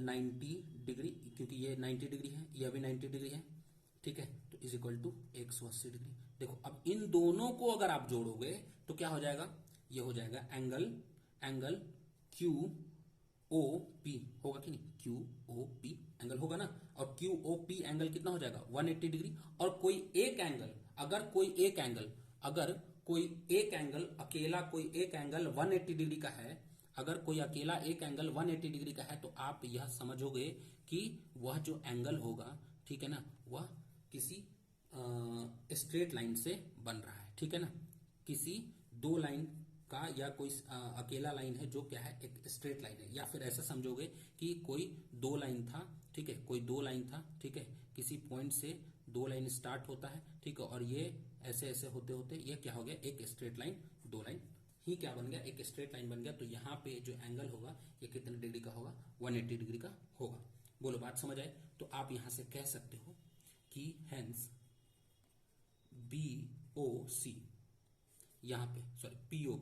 [SPEAKER 1] 90 डिग्री, क्योंकि ये 90 डिग्री है, यह भी 90 डिग्री है, ठीक है, तो इज इक्वल टू 180 डिग्री। देखो अब इन दोनों को अगर आप जोड़ोगे तो क्या हो जाएगा, ये हो जाएगा एंगल क्यू ओ पी, होगा कि नहीं, क्यू ओ पी एंगल होगा ना। और क्यू ओ पी एंगल कितना हो जाएगा, 180 डिग्री। और कोई एक एंगल, अगर कोई एक एंगल अकेला कोई एक एंगल 180 डिग्री का है, अगर कोई अकेला एक एंगल 180 डिग्री का है, तो आप यह समझोगे कि वह जो एंगल होगा, ठीक है ना, वह किसी स्ट्रेट लाइन से बन रहा है, ठीक है ना, किसी दो लाइन का, या कोई अकेला लाइन है जो क्या है, एक स्ट्रेट लाइन है। या फिर ऐसा समझोगे कि कोई दो लाइन था, ठीक है, कोई दो लाइन था, ठीक है, किसी पॉइंट से दो लाइन स्टार्ट होता है, ठीक है, और ये ऐसे ऐसे होते होते ये क्या हो गया, एक स्ट्रेट लाइन, दो लाइन ही क्या बन गया, एक स्ट्रेट लाइन बन गया। तो यहाँ पे जो एंगल होगा ये कितने डिग्री का होगा, 180 डिग्री का होगा। बोलो बात समझ आए। तो आप यहां से कह सकते हो कि हेंस बी ओ सी, यहां पे सॉरी पी ओ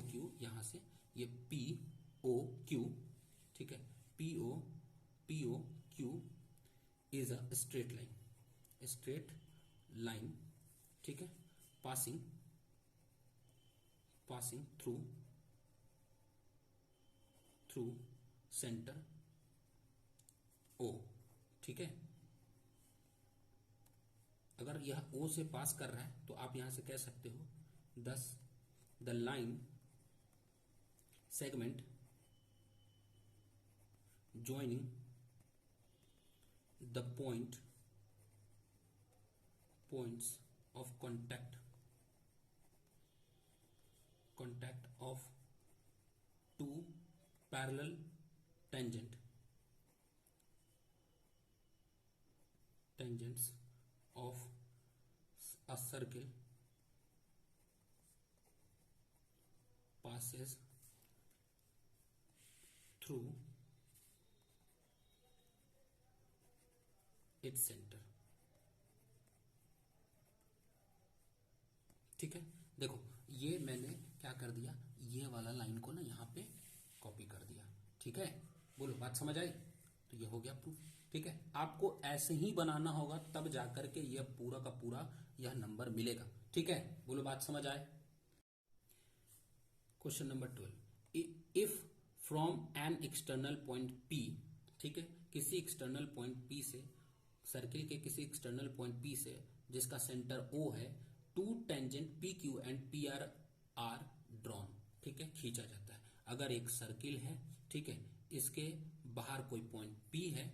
[SPEAKER 1] क्यू यहां से ये पी ओ क्यू, ठीक है, P O Q is a straight line, ठीक है, पासिंग थ्रू सेंटर ओ, ठीक है। अगर यह ओ से पास कर रहा है तो आप यहां से कह सकते हो दस the line segment joining the points of contact of two parallel tangents of a circle passes through its center, ठीक है। देखो ये मैंने क्या कर दिया, ये वाला लाइन को ना यहाँ पे कॉपी कर दिया, ठीक है। बोलो बात समझ आई। तो ये हो गया प्रूफ, ठीक है। आपको ऐसे ही बनाना होगा तब जाकर के यह पूरा का पूरा यह नंबर मिलेगा, ठीक है। बोलो बात समझ आए। Question number 12, if from an external point P, ठीक है, किसी एक्सटर्नल पॉइंट P से, सर्किल के किसी एक्सटर्नल पॉइंट P से जिसका सेंटर O है, two tangent PQ and PR are drawn, ठीक है, खींचा जाता है। अगर एक सर्किल है, ठीक है, इसके बाहर कोई पॉइंट P है,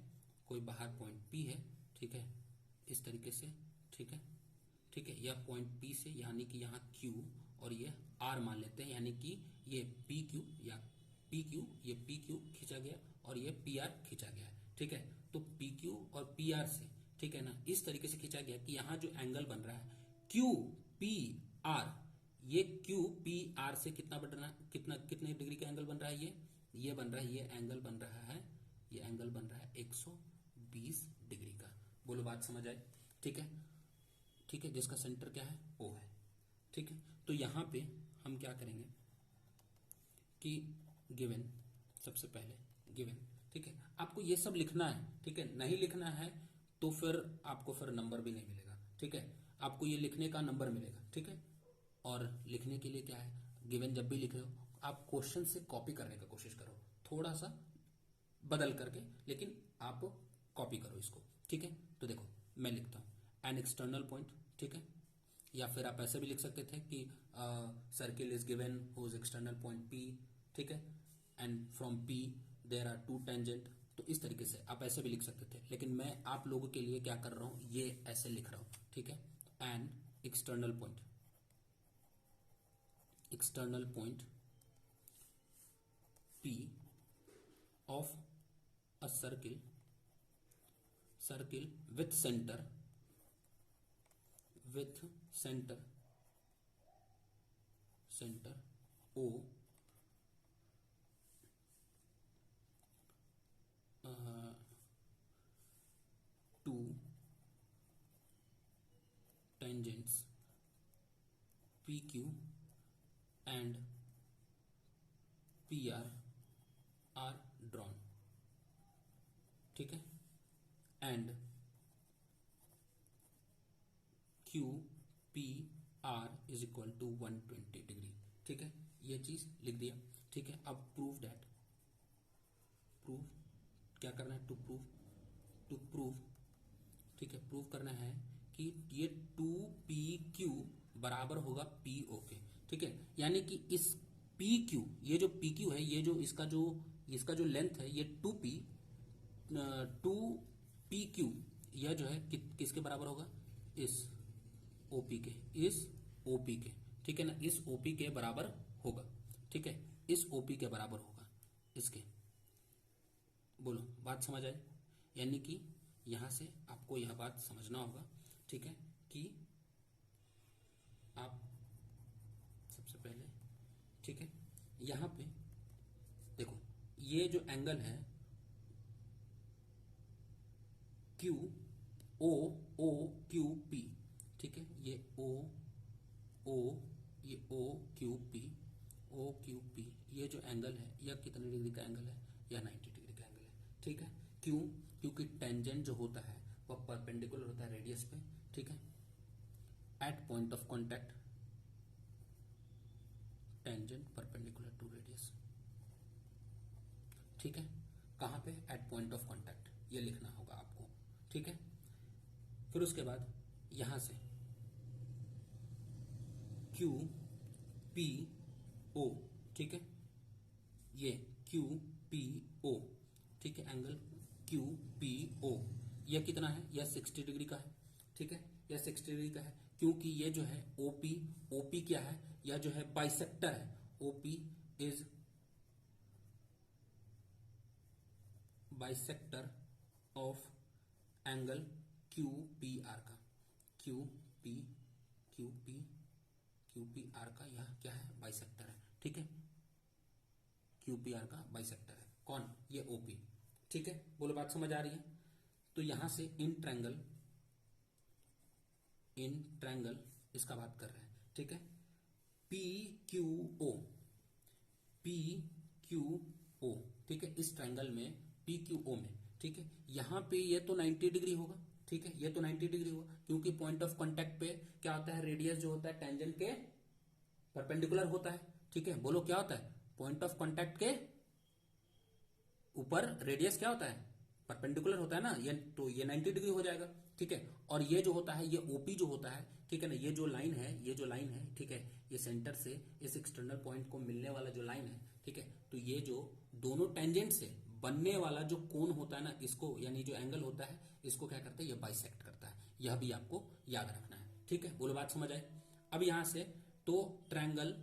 [SPEAKER 1] कोई बाहर पॉइंट P है, ठीक है, इस तरीके से, ठीक है, ठीक है, यह पॉइंट P से, यानी कि यहाँ Q और ये R मान लेते हैं, यानी कि ये PQ या PQ, ये PQ खींचा गया और ये PR खींचा गया है, ठीक है। तो PQ और PR से, ठीक है ना, इस तरीके से खींचा गया कि यहाँ जो एंगल बन रहा है QPR, ये QPR से कितना बन रहा है, कितने डिग्री का एंगल बन रहा है, ये बन रहा है, ये एंगल बन रहा है 120 डिग्री का। बोलो बात समझ आए? ठीक है, ठीक है, जिसका सेंटर क्या है, ओ है। ठीक है, तो यहां पे हम क्या करेंगे कि गिवन, सबसे पहले गिवन, ठीक है, आपको ये सब लिखना है। ठीक है, नहीं लिखना है तो फिर आपको फिर नंबर भी नहीं मिलेगा। ठीक है, आपको ये लिखने का नंबर मिलेगा। ठीक है, और लिखने के लिए क्या है, गिवन जब भी लिख रहे हो आप क्वेश्चन से कॉपी करने का कोशिश करो, थोड़ा सा बदल करके, लेकिन आप कॉपी करो इसको। ठीक है, तो देखो मैं लिखता हूं एन एक्सटर्नल पॉइंट। ठीक है, या फिर आप ऐसे भी लिख सकते थे कि circle is given whose external point P. ठीक है, and from P there are two tangent. तो इस तरीके से आप ऐसे भी लिख सकते थे, लेकिन मैं आप लोगों के लिए क्या कर रहा हूं, ये ऐसे लिख रहा हूं। ठीक है, an external point, external point P of a circle, circle with centre, with centre, centre O, two tangents PQ and PR are drawn। ठीक है, and QPR is equal to 120 degree. ठीक है, ये चीज लिख दिया। ठीक है, अब प्रूव दैट, प्रूव क्या करना है, टू प्रूव, टू प्रूव, ठीक है, प्रूव करना है कि ये 2PQ बराबर होगा PO के। ठीक है, यानी कि इस PQ, ये जो PQ है, ये जो इसका जो लेंथ है, ये 2PQ, यह जो है किसके बराबर होगा, इस OP के, इस OP के। ठीक है ना, इस OP के बराबर होगा। ठीक है, इस OP के बराबर होगा इसके। बोलो बात समझ आई? यानी कि यहां से आपको यह बात समझना होगा। ठीक है, कि आप सबसे पहले, ठीक है, यहां पे देखो ये जो एंगल है Q O O Q P। ठीक है, ये O O, ये O Q P, O Q P, ये जो एंगल है यह कितने डिग्री का एंगल है, यह 90 डिग्री का एंगल है। ठीक है, क्यों? क्योंकि टेंजेंट जो होता है वह परपेंडिकुलर होता है रेडियस पे। ठीक है, at point of contact, tangent perpendicular to radius. ठीक है, कहां पे, एट पॉइंट ऑफ कॉन्टैक्ट, ये लिखना होगा आपको। ठीक है, फिर उसके बाद यहां से Q P O, ठीक है, ये Q P O, ठीक है, एंगल Q P O यह कितना है, यह 60 डिग्री का है। ठीक है, यह 60 डिग्री का है क्योंकि ये जो है OP क्या है, यह जो है बाइसेक्टर है। OP is bisector of angle QPR का, QPR का यह क्या है, बाइसेक्टर है। ठीक है, QPR का बाइसेक्टर है कौन, ये OP। ठीक है, बोलो बात समझ आ रही है? तो यहां से इन ट्रायंगल इसका बात कर रहे हैं। ठीक है, PQO, ठीक है, इस ट्रायंगल में PQO में, ठीक है, यहां पे ये तो 90 डिग्री होगा। ठीक है, ये तो 90 डिग्री होगा क्योंकि पॉइंट ऑफ कांटेक्ट पे क्या होता है, रेडियस जो होता है टेंजेंट के परपेंडिकुलर होता है। ठीक है, बोलो क्या होता है, पॉइंट ऑफ कांटेक्ट के ऊपर रेडियस क्या होता है, परपेंडिकुलर होता है ना, ये तो ये 90 डिग्री हो जाएगा। ठीक है, और ये जो होता है, ये OP जो होता है, ठीक है ना, ये जो लाइन है, ये जो लाइन है, ठीक है, ये सेंटर से इस एक्सटर्नल पॉइंट को मिलने वाला जो लाइन है, ठीक है, तो ये जो दोनों टेंजेंट से बनने वाला जो कोण होता है ना, इसको यानी जो एंगल होता है, इसको क्या करता है, ये बाइसेक्ट करता है। यह भी आपको याद रखना है। ठीक है, बोलो बात समझ आए? अब यहां से तो ट्रायंगल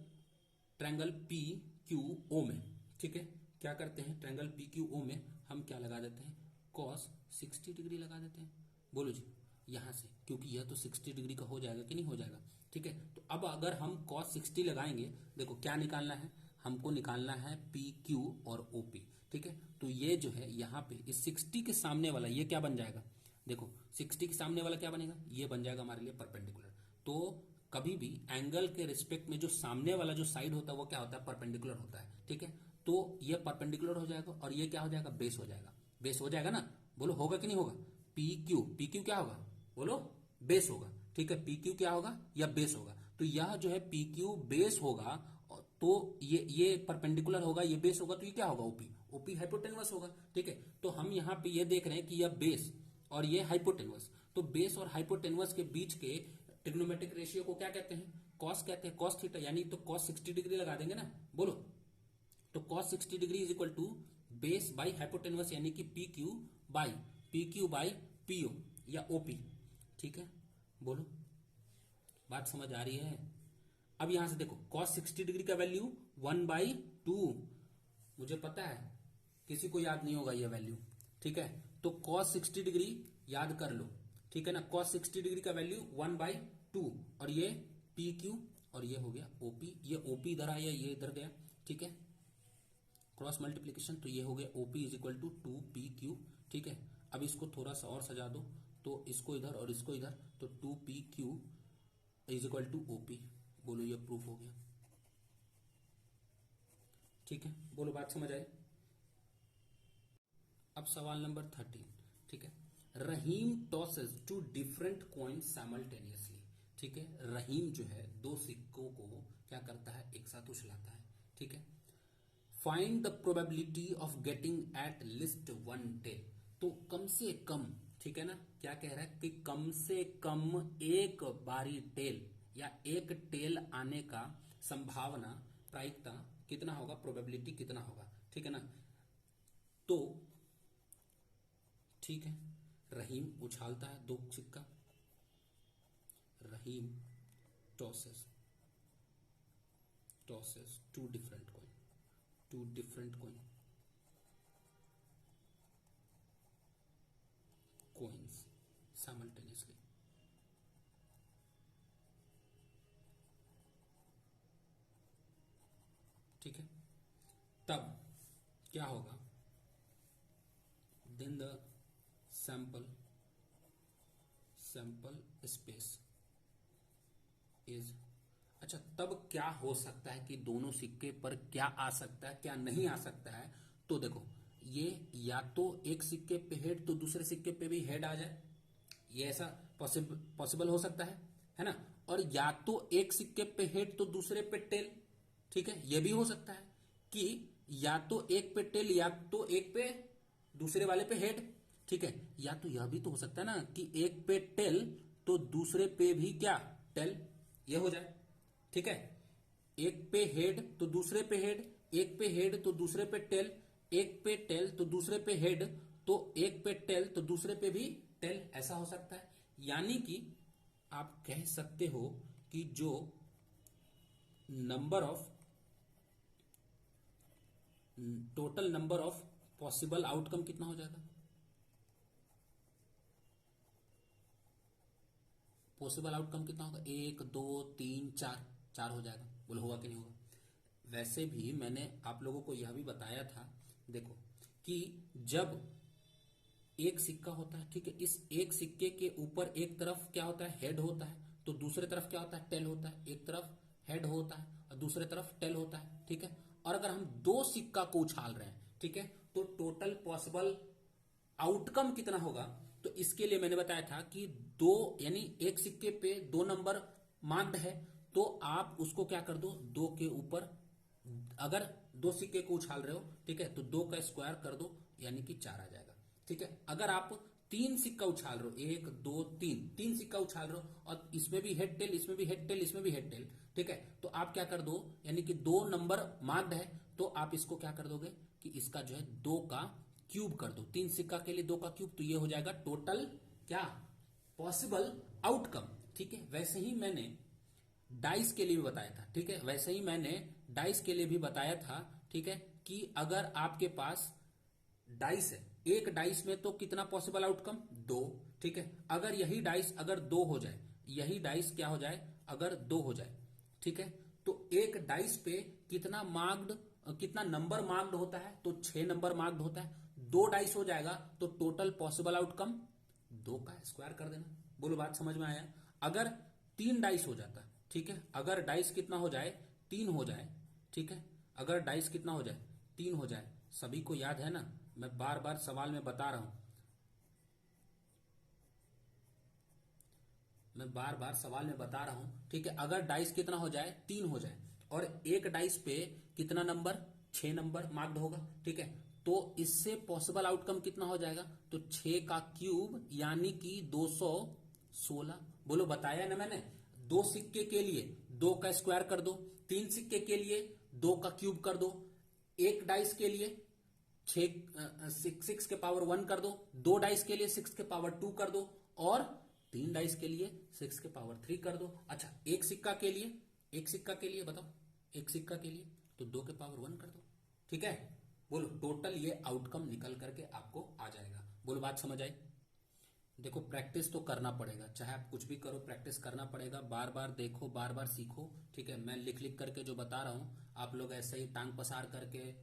[SPEAKER 1] PQO में, ठीक है, क्या करते हैं, ट्रायंगल PQO में हम क्या लगा देते हैं, cos 60 डिग्री लगा देते हैं। बोलो जी, यहां से, क्योंकि यह तो 60 डिग्री का हो जाएगा कि नहीं हो जाएगा। ठीक है, तो अब अगर हम cos 60 लगाएंगे, देखो क्या निकालना है, हमको निकालना है PQ और OP। ठीक है, तो ये जो है यहाँ पे इस 60 के सामने वाला ये क्या बन जाएगा, देखो 60 के सामने वाला क्या बनेगा, ये बन जाएगा हमारे लिए परपेंडिकुलर। तो कभी भी एंगल के रिस्पेक्ट में जो सामने वाला जो साइड होता है वो क्या होता है, परपेंडिकुलर होता है। ठीक है, तो ये परपेंडिकुलर हो जाएगा और ये क्या हो जाएगा, बेस हो जाएगा। बेस हो जाएगा ना, बोलो होगा कि नहीं होगा। पी क्यू क्या होगा, बोलो बेस होगा। ठीक है, पी क्यू क्या होगा, या बेस होगा। तो यह जो है पी क्यू बेस होगा, तो ये परपेंडिकुलर होगा, ये बेस होगा, तो ये क्या होगा, ओपी। ओपी हाइपोटेनवस होगा। ठीक है, तो हम यहाँ पे ये देख रहे हैं कि यह बेस और ये हाइपोटेनवस, तो बेस और हाइपोटेनवस के बीच के ट्रिग्नोमेट्रिक रेशियो को क्या कहते हैं, कॉस कहते हैं, कॉस थीटा। यानी तो कॉस 60 डिग्री लगा देंगे ना, बोलो। तो cos 60 degree is equal to base by hypotenuse, यानी कि पी क्यू बाई पीओ या ओपी। ठीक है, बोलो बात समझ आ रही है। अब यहां से देखो cos 60 डिग्री का वैल्यू 1/2, मुझे पता है किसी को याद नहीं होगा ये वैल्यू। ठीक है, तो cos 60 डिग्री याद कर लो। ठीक है ना, cos 60 डिग्री का वैल्यू 1/2 और ये पी क्यू और ये हो गया ओपी। ये ओपी इधर आया, ये इधर गया। ठीक है, क्रॉस मल्टीप्लीकेशन, तो ये हो गया OP is equal to 2PQ। ठीक है, अब इसको थोड़ा सा और सजा दो, तो इसको इधर और इसको इधर, तो 2PQ is equal to OP. बोलो ये प्रूफ हो गया। ठीक है, बोलो बात समझ आई। अब सवाल नंबर 13। ठीक है, रहीम टॉसेस 2 डिफरेंट कॉइन्स साइमल्टेनियसली। ठीक है, रहीम जो है 2 सिक्कों को क्या करता है, एक साथ उछलाता है। ठीक है, find the probability of getting at least 1 tail. तो कम से कम, ठीक है ना, क्या कह रहा है कि कम से कम एक बारी टेल या एक टेल आने का संभावना, प्रायिकता कितना होगा, प्रोबेबिलिटी कितना होगा। ठीक है ना, तो ठीक है, रहीम उछालता है 2 सिक्का, Rahim tosses 2 different coins simultaneously। ठीक है, तब क्या होगा, then the sample space is. अच्छा, तब क्या हो सकता है कि दोनों सिक्के पर क्या आ सकता है, क्या नहीं आ सकता है। तो देखो, ये या तो एक सिक्के पे हेड तो दूसरे सिक्के पे भी हेड आ जाए, ये ऐसा पॉसिबल हो सकता है ना। और या तो एक सिक्के पे हेड तो दूसरे पे टेल। ठीक है, यह भी हो सकता है कि या तो एक पे टेल या तो एक पे दूसरे वाले पे हेड। ठीक है, या तो यह भी तो हो सकता है ना कि एक पे टेल तो दूसरे पे भी क्या, टेल, ये हो जाए। ठीक है, एक पे हेड तो दूसरे पे हेड, एक पे हेड तो दूसरे पे टेल, एक पे टेल तो दूसरे पे हेड, तो एक पे टेल तो दूसरे पे भी टेल, ऐसा हो सकता है। यानी कि आप कह सकते हो कि जो total number of possible outcome कितना हो जाएगा, पॉसिबल आउटकम कितना होगा, 1 2 3 4 हो जाएगा। बोलो होगा कि नहीं होगा। वैसे भी मैंने आप लोगों को यह भी बताया था, देखो कि जब एक सिक्का होता है, ठीक है, इस एक सिक्के के ऊपर एक तरफ क्या होता है, हेड होता है, तो दूसरे तरफ क्या होता है, टेल होता है। एक तरफ हेड होता है और दूसरे तरफ टेल होता है। ठीक है, और अगर हम 2 सिक्का को उछाल रहे हैं, ठीक है, तो टोटल पॉसिबल आउटकम कितना होगा। तो इसके लिए मैंने बताया था कि 2 यानी एक सिक्के पे 2 नंबर मार्क्ड है, तो आप उसको क्या कर दो, 2 के ऊपर, अगर 2 सिक्के को उछाल रहे हो, ठीक है, तो 2 का स्क्वायर कर दो, यानी कि 4 आ जाएगा। ठीक है, अगर आप 3 सिक्का उछाल रहे हो, 1 2 3 सिक्का उछाल रहे हो और इसमें भी हेड टेल, इसमें भी हेड टेल, इसमें भी हेड टेल, ठीक है, तो आप क्या कर दो, यानी कि 2 नंबर मार्क्ड है, तो आप इसको क्या कर दोगे कि इसका जो है 2 का क्यूब कर दो। 3 सिक्का के लिए 2 का क्यूब, तो ये हो जाएगा टोटल क्या, पॉसिबल आउटकम। ठीक है, वैसे ही मैंने डाइस के लिए भी बताया था। ठीक है, वैसे ही मैंने डाइस के लिए भी बताया था। ठीक है, कि अगर आपके पास डाइस है, एक डाइस में तो कितना पॉसिबल आउटकम, 2। ठीक है, अगर यही डाइस अगर 2 हो जाए, यही डाइस क्या हो जाए, अगर 2 हो जाए, ठीक है, तो एक डाइस पे कितना मार्क्ड, कितना नंबर मार्क्ड होता है, तो 6 नंबर मार्क्ड होता है। 2 डाइस हो जाएगा तो टोटल पॉसिबल आउटकम 2 का स्क्वायर कर देना। बोलो बात समझ में आया। अगर 3 डाइस हो जाता, ठीक है, अगर डाइस कितना हो जाए, 3 हो जाए, ठीक है, अगर डाइस कितना हो जाए, 3 हो जाए, सभी को याद है ना, मैं बार बार सवाल में बता रहा हूं, मैं बार बार सवाल में बता रहा हूं, ठीक है, अगर डाइस कितना हो जाए, 3 हो जाए, और एक डाइस पे कितना नंबर, 6 नंबर मार्क्ड होगा, ठीक है, तो इससे पॉसिबल आउटकम कितना हो जाएगा, तो 6 का क्यूब यानी कि 216। बोलो बताया ना मैंने, 2 सिक्के के लिए 2 का स्क्वायर कर दो, 3 सिक्के के लिए 2 का क्यूब कर दो, एक डाइस के लिए 6 के पावर 1 कर दो, 2 डाइस के लिए 6 के पावर 2 कर दो, और 3 डाइस के लिए 6 के पावर 3 कर दो। अच्छा, एक सिक्का के लिए, एक सिक्का के लिए बताओ, एक सिक्का के लिए तो 2 के पावर 1 कर दो, ठीक है। बोलो टोटल ये आउटकम निकल करके आपको आ जाएगा। बोलो बात समझ आई। देखो प्रैक्टिस तो करना पड़ेगा, चाहे आप कुछ भी करो प्रैक्टिस करना पड़ेगा, बार बार देखो, बार बार सीखो, ठीक है। मैं लिख लिख करके जो बता रहा हूं, आप लोग ऐसे ही टांग पसार करके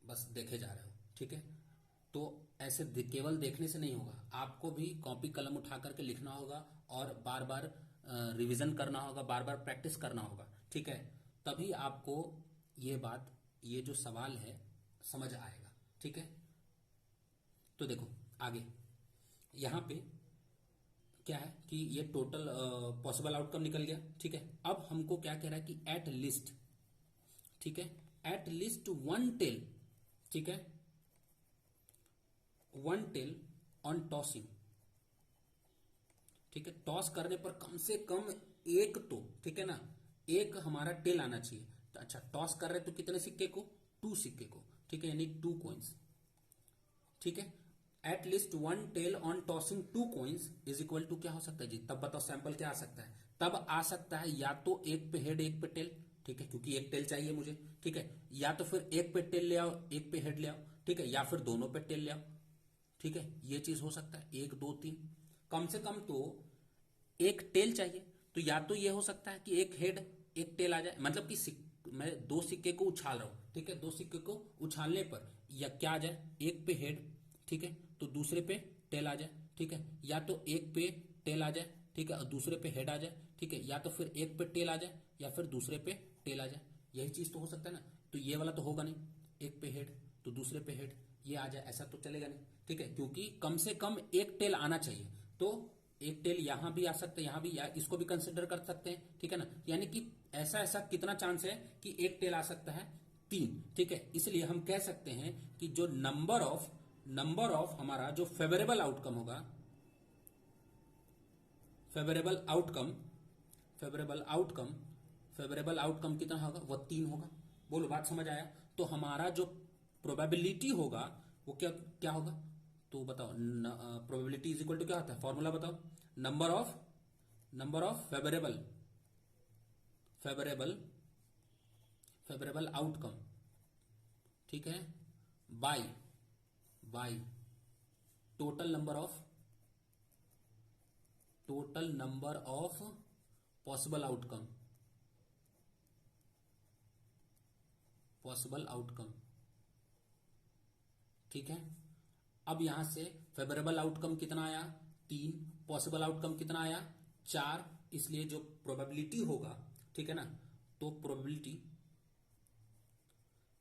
[SPEAKER 1] बस देखे जा रहे हो, ठीक है। तो ऐसे केवल देखने से नहीं होगा, आपको भी कॉपी कलम उठा करके लिखना होगा और बार बार रिवीजन करना होगा, बार बार प्रैक्टिस करना होगा, ठीक है। तभी आपको ये बात, ये जो सवाल है समझ आएगा, ठीक है। तो देखो आगे यहां पे क्या है कि ये टोटल पॉसिबल आउटकम निकल गया, ठीक है। अब हमको क्या कह रहा है कि एट लिस्ट, ठीक है, एट लिस्ट 1 टेल, ठीक है, 1 टेल ऑन टॉसिंग, ठीक है, टॉस करने पर कम से कम एक तो, ठीक है ना, एक हमारा टेल आना चाहिए। तो अच्छा, टॉस कर रहे तो कितने सिक्के को, 2 सिक्के को, ठीक है, यानी 2 कॉइन्स, ठीक है। At least 1 tail on tossing 2 coins is equal to क्या हो सकता है जी, तब बताओ सैंपल क्या आ सकता है, तब आ सकता है या तो एक पे हेड एक पे टेल, ठीक है, क्योंकि एक टेल चाहिए मुझे, ठीक है, या तो फिर एक पे टेल ले आओ एक पे हेड ले आओ, ठीक है, या फिर दोनों पे टेल ले आओ, ठीक है, ये चीज हो सकता है, 1 2 3, कम से कम तो एक टेल चाहिए। तो या तो ये हो सकता है कि एक हेड एक टेल आ जाए, मतलब कि मैं 2 सिक्के को उछाल रहा हूं, ठीक है, 2 सिक्के को उछालने पर या क्या आ जाए, एक पे हेड, ठीक है, तो दूसरे पे टेल आ जाए, ठीक है, या तो एक पे टेल आ जाए, ठीक है, और दूसरे पे हेड आ जाए, ठीक है, या तो फिर एक पे टेल आ जाए या फिर दूसरे पे टेल आ जाए, यही चीज तो हो सकता है ना। तो ये वाला तो होगा नहीं, एक पे हेड तो दूसरे पे हेड ये आ जाए, ऐसा तो चलेगा नहीं, ठीक है, क्योंकि कम से कम एक टेल आना चाहिए। तो एक टेल यहां भी आ सकता है, यहां भी, या इसको भी कंसिडर कर सकते हैं, ठीक है ना, यानी कि ऐसा ऐसा कितना चांस है कि एक टेल आ सकता है, 3, ठीक है। इसलिए हम कह सकते हैं कि जो नंबर ऑफ हमारा जो फेवरेबल आउटकम होगा, favourable outcome favourable outcome favourable outcome कितना होगा, वह 3 होगा। बोलो बात समझ आया। तो हमारा जो प्रोबेबिलिटी होगा वो क्या क्या होगा, तो बताओ, प्रोबेबिलिटी इज इक्वल टू क्या होता है, फॉर्मूला बताओ, number of favourable favourable favourable outcome, ठीक है, by by total number of possible outcome, ठीक है। अब यहां से फेवरेबल आउटकम कितना आया, 3, पॉसिबल आउटकम कितना आया, 4, इसलिए जो प्रोबेबिलिटी होगा, ठीक है ना, तो probability,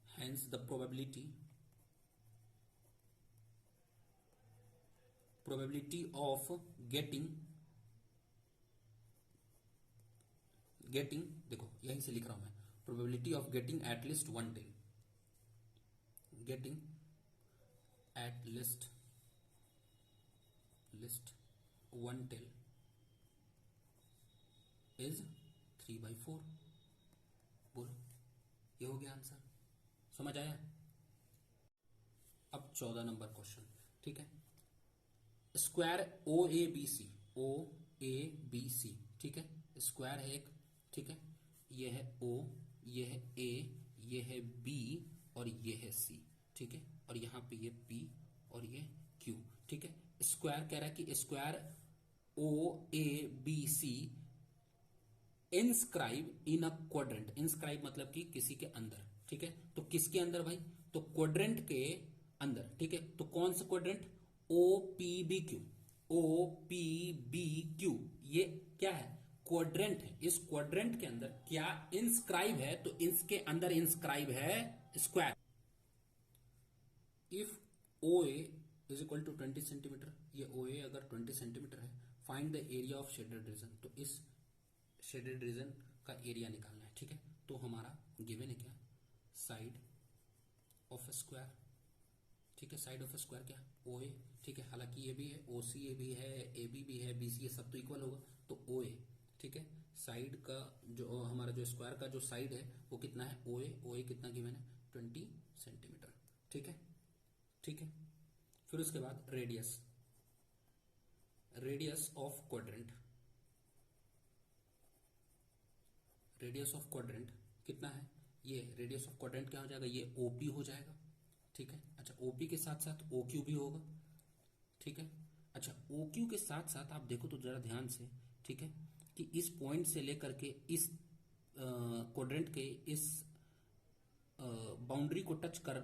[SPEAKER 1] hence the probability of getting, देखो यहीं से लिख रहा हूं मैं, probability of getting at least 1 tail, getting at least 1 tail is 3/4। बोलो ये हो गया आंसर, समझ आया। अब 14 नंबर क्वेश्चन, ठीक है, स्क्वायर ओ ए बी सी, ठीक है, स्क्वायर है एक, ठीक है, ये है ओ, ये है ए, ये है बी और ये है सी, ठीक है, और यहां पे ये पी और ये क्यू, ठीक है। स्क्वायर कह रहा है कि square O A B C inscribe in a quadrant, inscribe मतलब कि किसी के अंदर, ठीक है, तो किसके अंदर भाई, तो क्वाड्रेंट के अंदर, ठीक है, तो कौन सा quadrant, O P B Q, O P B Q, ये क्या है? क्वाड्रेंट है। इस क्वाड्रेंट के अंदर क्या इंस्क्राइब है? तो इसके अंदर इंस्क्राइब है square. If O A is equal to 20 centimetre, ये ओ ए अगर 20 सेंटीमीटर है, find the area of shaded region. तो इस शेडेड रीजन का एरिया निकालना है, ठीक है। तो हमारा गिवन है क्या? साइड ऑफ स्क्वायर, ठीक है। साइड ऑफ स्क्वायर क्या? ओ ए, ठीक है। हालांकि ये भी है, ओ सी ए भी है, ए बी भी है, बी सी ए, सब तो इक्वल होगा, तो ओ ए, ठीक है। साइड का जो हमारा जो स्क्वायर का जो साइड है वो कितना है? ओ ए, ओ ए कितना गिवन है? 20 सेंटीमीटर, ठीक है, ठीक है। फिर उसके बाद radius, radius of quadrant, radius of quadrant कितना है? ये रेडियस ऑफ क्वाड्रेंट क्या हो जाएगा? ये ओपी हो जाएगा, ठीक है। अच्छा, ओपी के साथ साथ ओक्यू भी होगा, ठीक है। अच्छा, ओक्यू के साथ साथ आप देखो तो जरा ध्यान से, ठीक है, कि इस पॉइंट से लेकर के इस क्वाड्रेंट के इस बाउंड्री को टच कर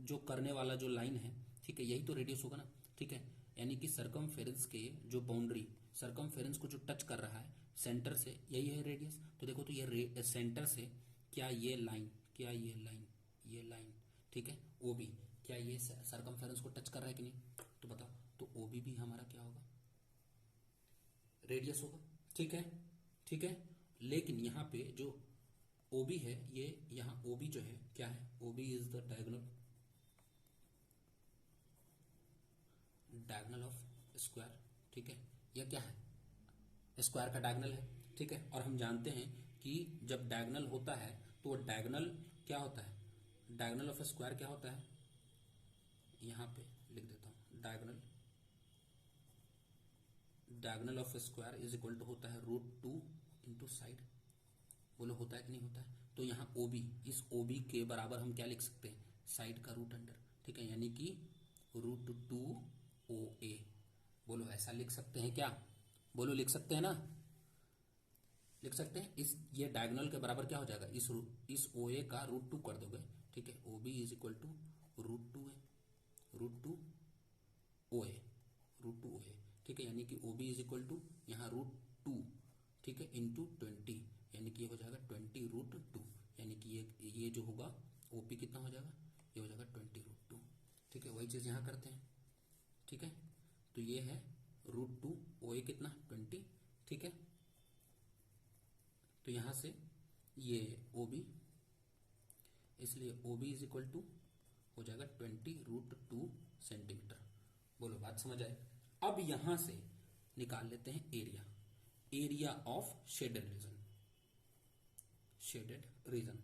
[SPEAKER 1] जो करने वाला जो लाइन है, ठीक है, यही तो रेडियस होगा ना, ठीक है। यानी कि सरकमफेरेंस के जो बाउंड्री, सरकमफेरेंस को जो टच कर रहा है सेंटर से, यही है रेडियस। तो देखो तो ये सेंटर से क्या ये लाइन, क्या ये लाइन, ये लाइन, ठीक है, ओ बी, क्या ये सरकमफेरेंस को टच कर रहा है कि नहीं? तो बताओ, तो ओ बी भी हमारा क्या होगा? रेडियस होगा, ठीक है, ठीक है। लेकिन यहाँ पे जो ओबी है, ये यहाँ ओबी जो है क्या है? OB is the diagonal, diagonal of square, ठीक है। यह क्या है? स्क्वायर का डायगोनल है, ठीक है। और हम जानते हैं कि जब डायगोनल होता है तो वो डायगोनल क्या होता है? डायगोनल ऑफ स्क्वायर क्या होता है? यहाँ पे लिख देता हूँ, diagonal, diagonal of square is equal to होता है √2 इंटू साइड। बोलो होता है कि नहीं होता है? तो यहाँ ओबी, इस ओबी के बराबर हम क्या लिख सकते हैं? साइड का रूट अंडर, ठीक है, यानी कि √2 ओ ए। बोलो ऐसा लिख सकते हैं क्या? बोलो लिख सकते हैं ना? लिख सकते हैं। इस ये डायगोनल के बराबर क्या हो जाएगा? इस ओ ए का √2 कर दोगे, ठीक है। O B is equal to √2 है, √2 ओ ए, √2 ओ ए, ठीक है। यानी कि O B is equal to यहाँ √2, ठीक है, इंटू 20, यानी कि ये हो जाएगा 20 √2, यानी कि ये जो होगा ओपी कितना हो जाएगा? ये हो जाएगा 20 √2, ठीक है। वही चीज यहाँ करते हैं, ठीक है। तो ये है √2 ओ ए कितना? 20, ठीक है। तो यहां से ये ओ बी, इसलिए O B is equal to हो जाएगा 20 √2 सेंटीमीटर। बोलो बात समझ आए? अब यहां से निकाल लेते हैं area, area of shaded reason, shaded region.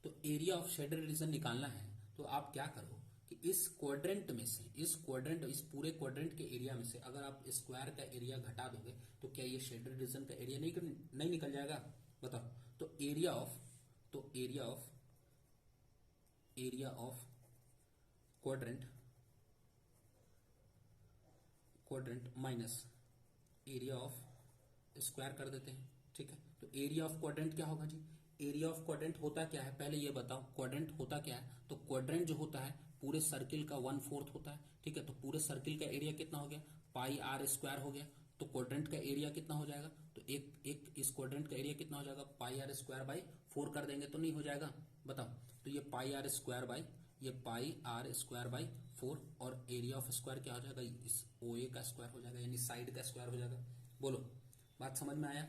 [SPEAKER 1] तो एरिया ऑफ शेडेड रीजन निकालना है तो आप क्या करो कि इस क्वाड्रेंट में से, इस क्वाड्रेंट, इस पूरे क्वाड्रेंट के एरिया में से अगर आप स्क्वायर का एरिया घटा दोगे तो क्या ये शेडेड रीजन का एरिया नहीं निकल जाएगा? बताओ। तो एरिया ऑफ, तो area of quadrant, quadrant minus area of square कर देते हैं, ठीक है। तो एरिया ऑफ क्वाड्रेंट क्या होगा जी? एरिया ऑफ क्वाड्रेंट होता क्या है? पहले ये बताओ, क्वाड्रेंट होता क्या है? तो क्वाड्रेंट जो होता है पूरे सर्किल का 1/4 होता है, ठीक है। तो पूरे सर्किल का एरिया कितना हो गया? पाई आर स्क्वायर हो गया। तो क्वाड्रेंट का एरिया कितना हो जाएगा? तो एक इस क्वाड्रेंट का एरिया कितना हो जाएगा? पाई आर स्क्वायर बाई 4 कर देंगे तो नहीं हो जाएगा? बताओ। तो ये पाई आर स्क्वायर बाई, ये पाई आर स्क्वायर बाई 4, और एरिया ऑफ स्क्वायर क्या हो जाएगा? इस ओ ए का स्क्वायर हो जाएगा, यानी साइड का स्क्वायर हो जाएगा। बोलो बात समझ में आया?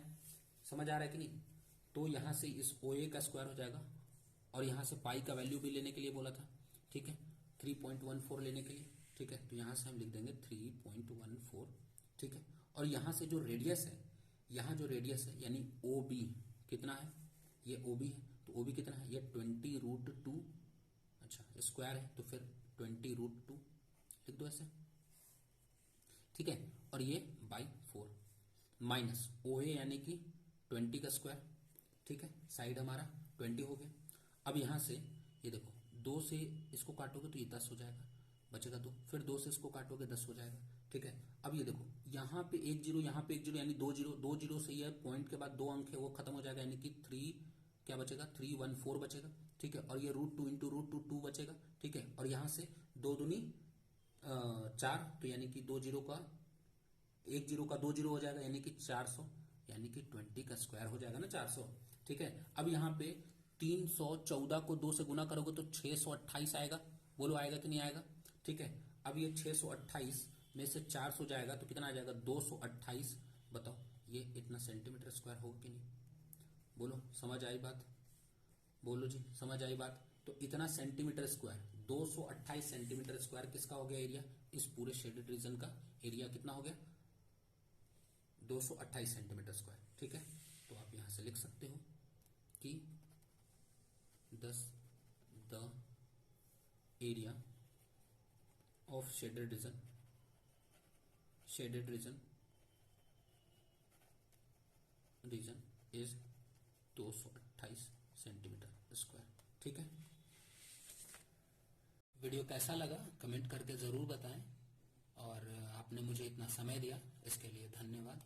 [SPEAKER 1] समझ आ रहा है कि नहीं? तो यहां से इस ओ ए का स्क्वायर हो जाएगा, और यहां से पाई का वैल्यू भी लेने के लिए बोला था, ठीक है, 3.14 लेने के लिए, ठीक है। तो यहां से हम लिख देंगे 3.14, ठीक है। और यहां से जो रेडियस है, यहां जो रेडियस है यानी ओ बी कितना है? ये ओ बी है, तो ओ बी कितना है? ये 20 √2, अच्छा स्क्वायर है तो फिर 20 √2 लिख दो ऐसे, ठीक है। और ये बाई 4 माइनस ओ ए यानी कि 20 का स्क्वायर, ठीक है। साइड हमारा 20 हो गया। अब यहां से ये देखो, 2 से इसको काटोगे तो ये 10 हो जाएगा, बचेगा 2, फिर 2 से इसको काटोगे 10 हो जाएगा, ठीक है। अब ये देखो, यहाँ पे 1 जीरो, यहाँ पे 1 जीरो, यानी 2 जीरो, 2 जीरो से ये पॉइंट के बाद 2 अंक है वो खत्म हो जाएगा, यानी कि 3 क्या बचेगा? 314 बचेगा, ठीक है। और ये √2 इंटू √2 2 बचेगा, ठीक है। और यहां से 2 दूनी 4, तो यानी कि 2 जीरो का 1 जीरो का 2 जीरो हो जाएगा, यानी कि 400, यानी कि 20 का स्क्वायर हो जाएगा ना 400। ठीक है, अब यहाँ पे 314 को 2 से गुना करोगे तो 628 आएगा। बोलो आएगा कि नहीं आएगा? ठीक है, अब ये 628 में से 400 जाएगा तो कितना आ जाएगा? 228। बताओ ये इतना सेंटीमीटर स्क्वायर होगा कि नहीं? बोलो, समझ आई बात? बोलो जी, समझ आई बात? तो इतना सेंटीमीटर स्क्वायर, 228 सेंटीमीटर स्क्वायर किसका हो गया एरिया? इस पूरे शेडेड रीजन का एरिया कितना हो गया? 228 सेंटीमीटर स्क्वायर। ठीक है, तो आप यहां से लिख सकते हो कि दस the area of shaded reason is 228 centimetre square. ठीक है, वीडियो कैसा लगा कमेंट करके ज़रूर बताएं, और आपने मुझे इतना समय दिया इसके लिए धन्यवाद।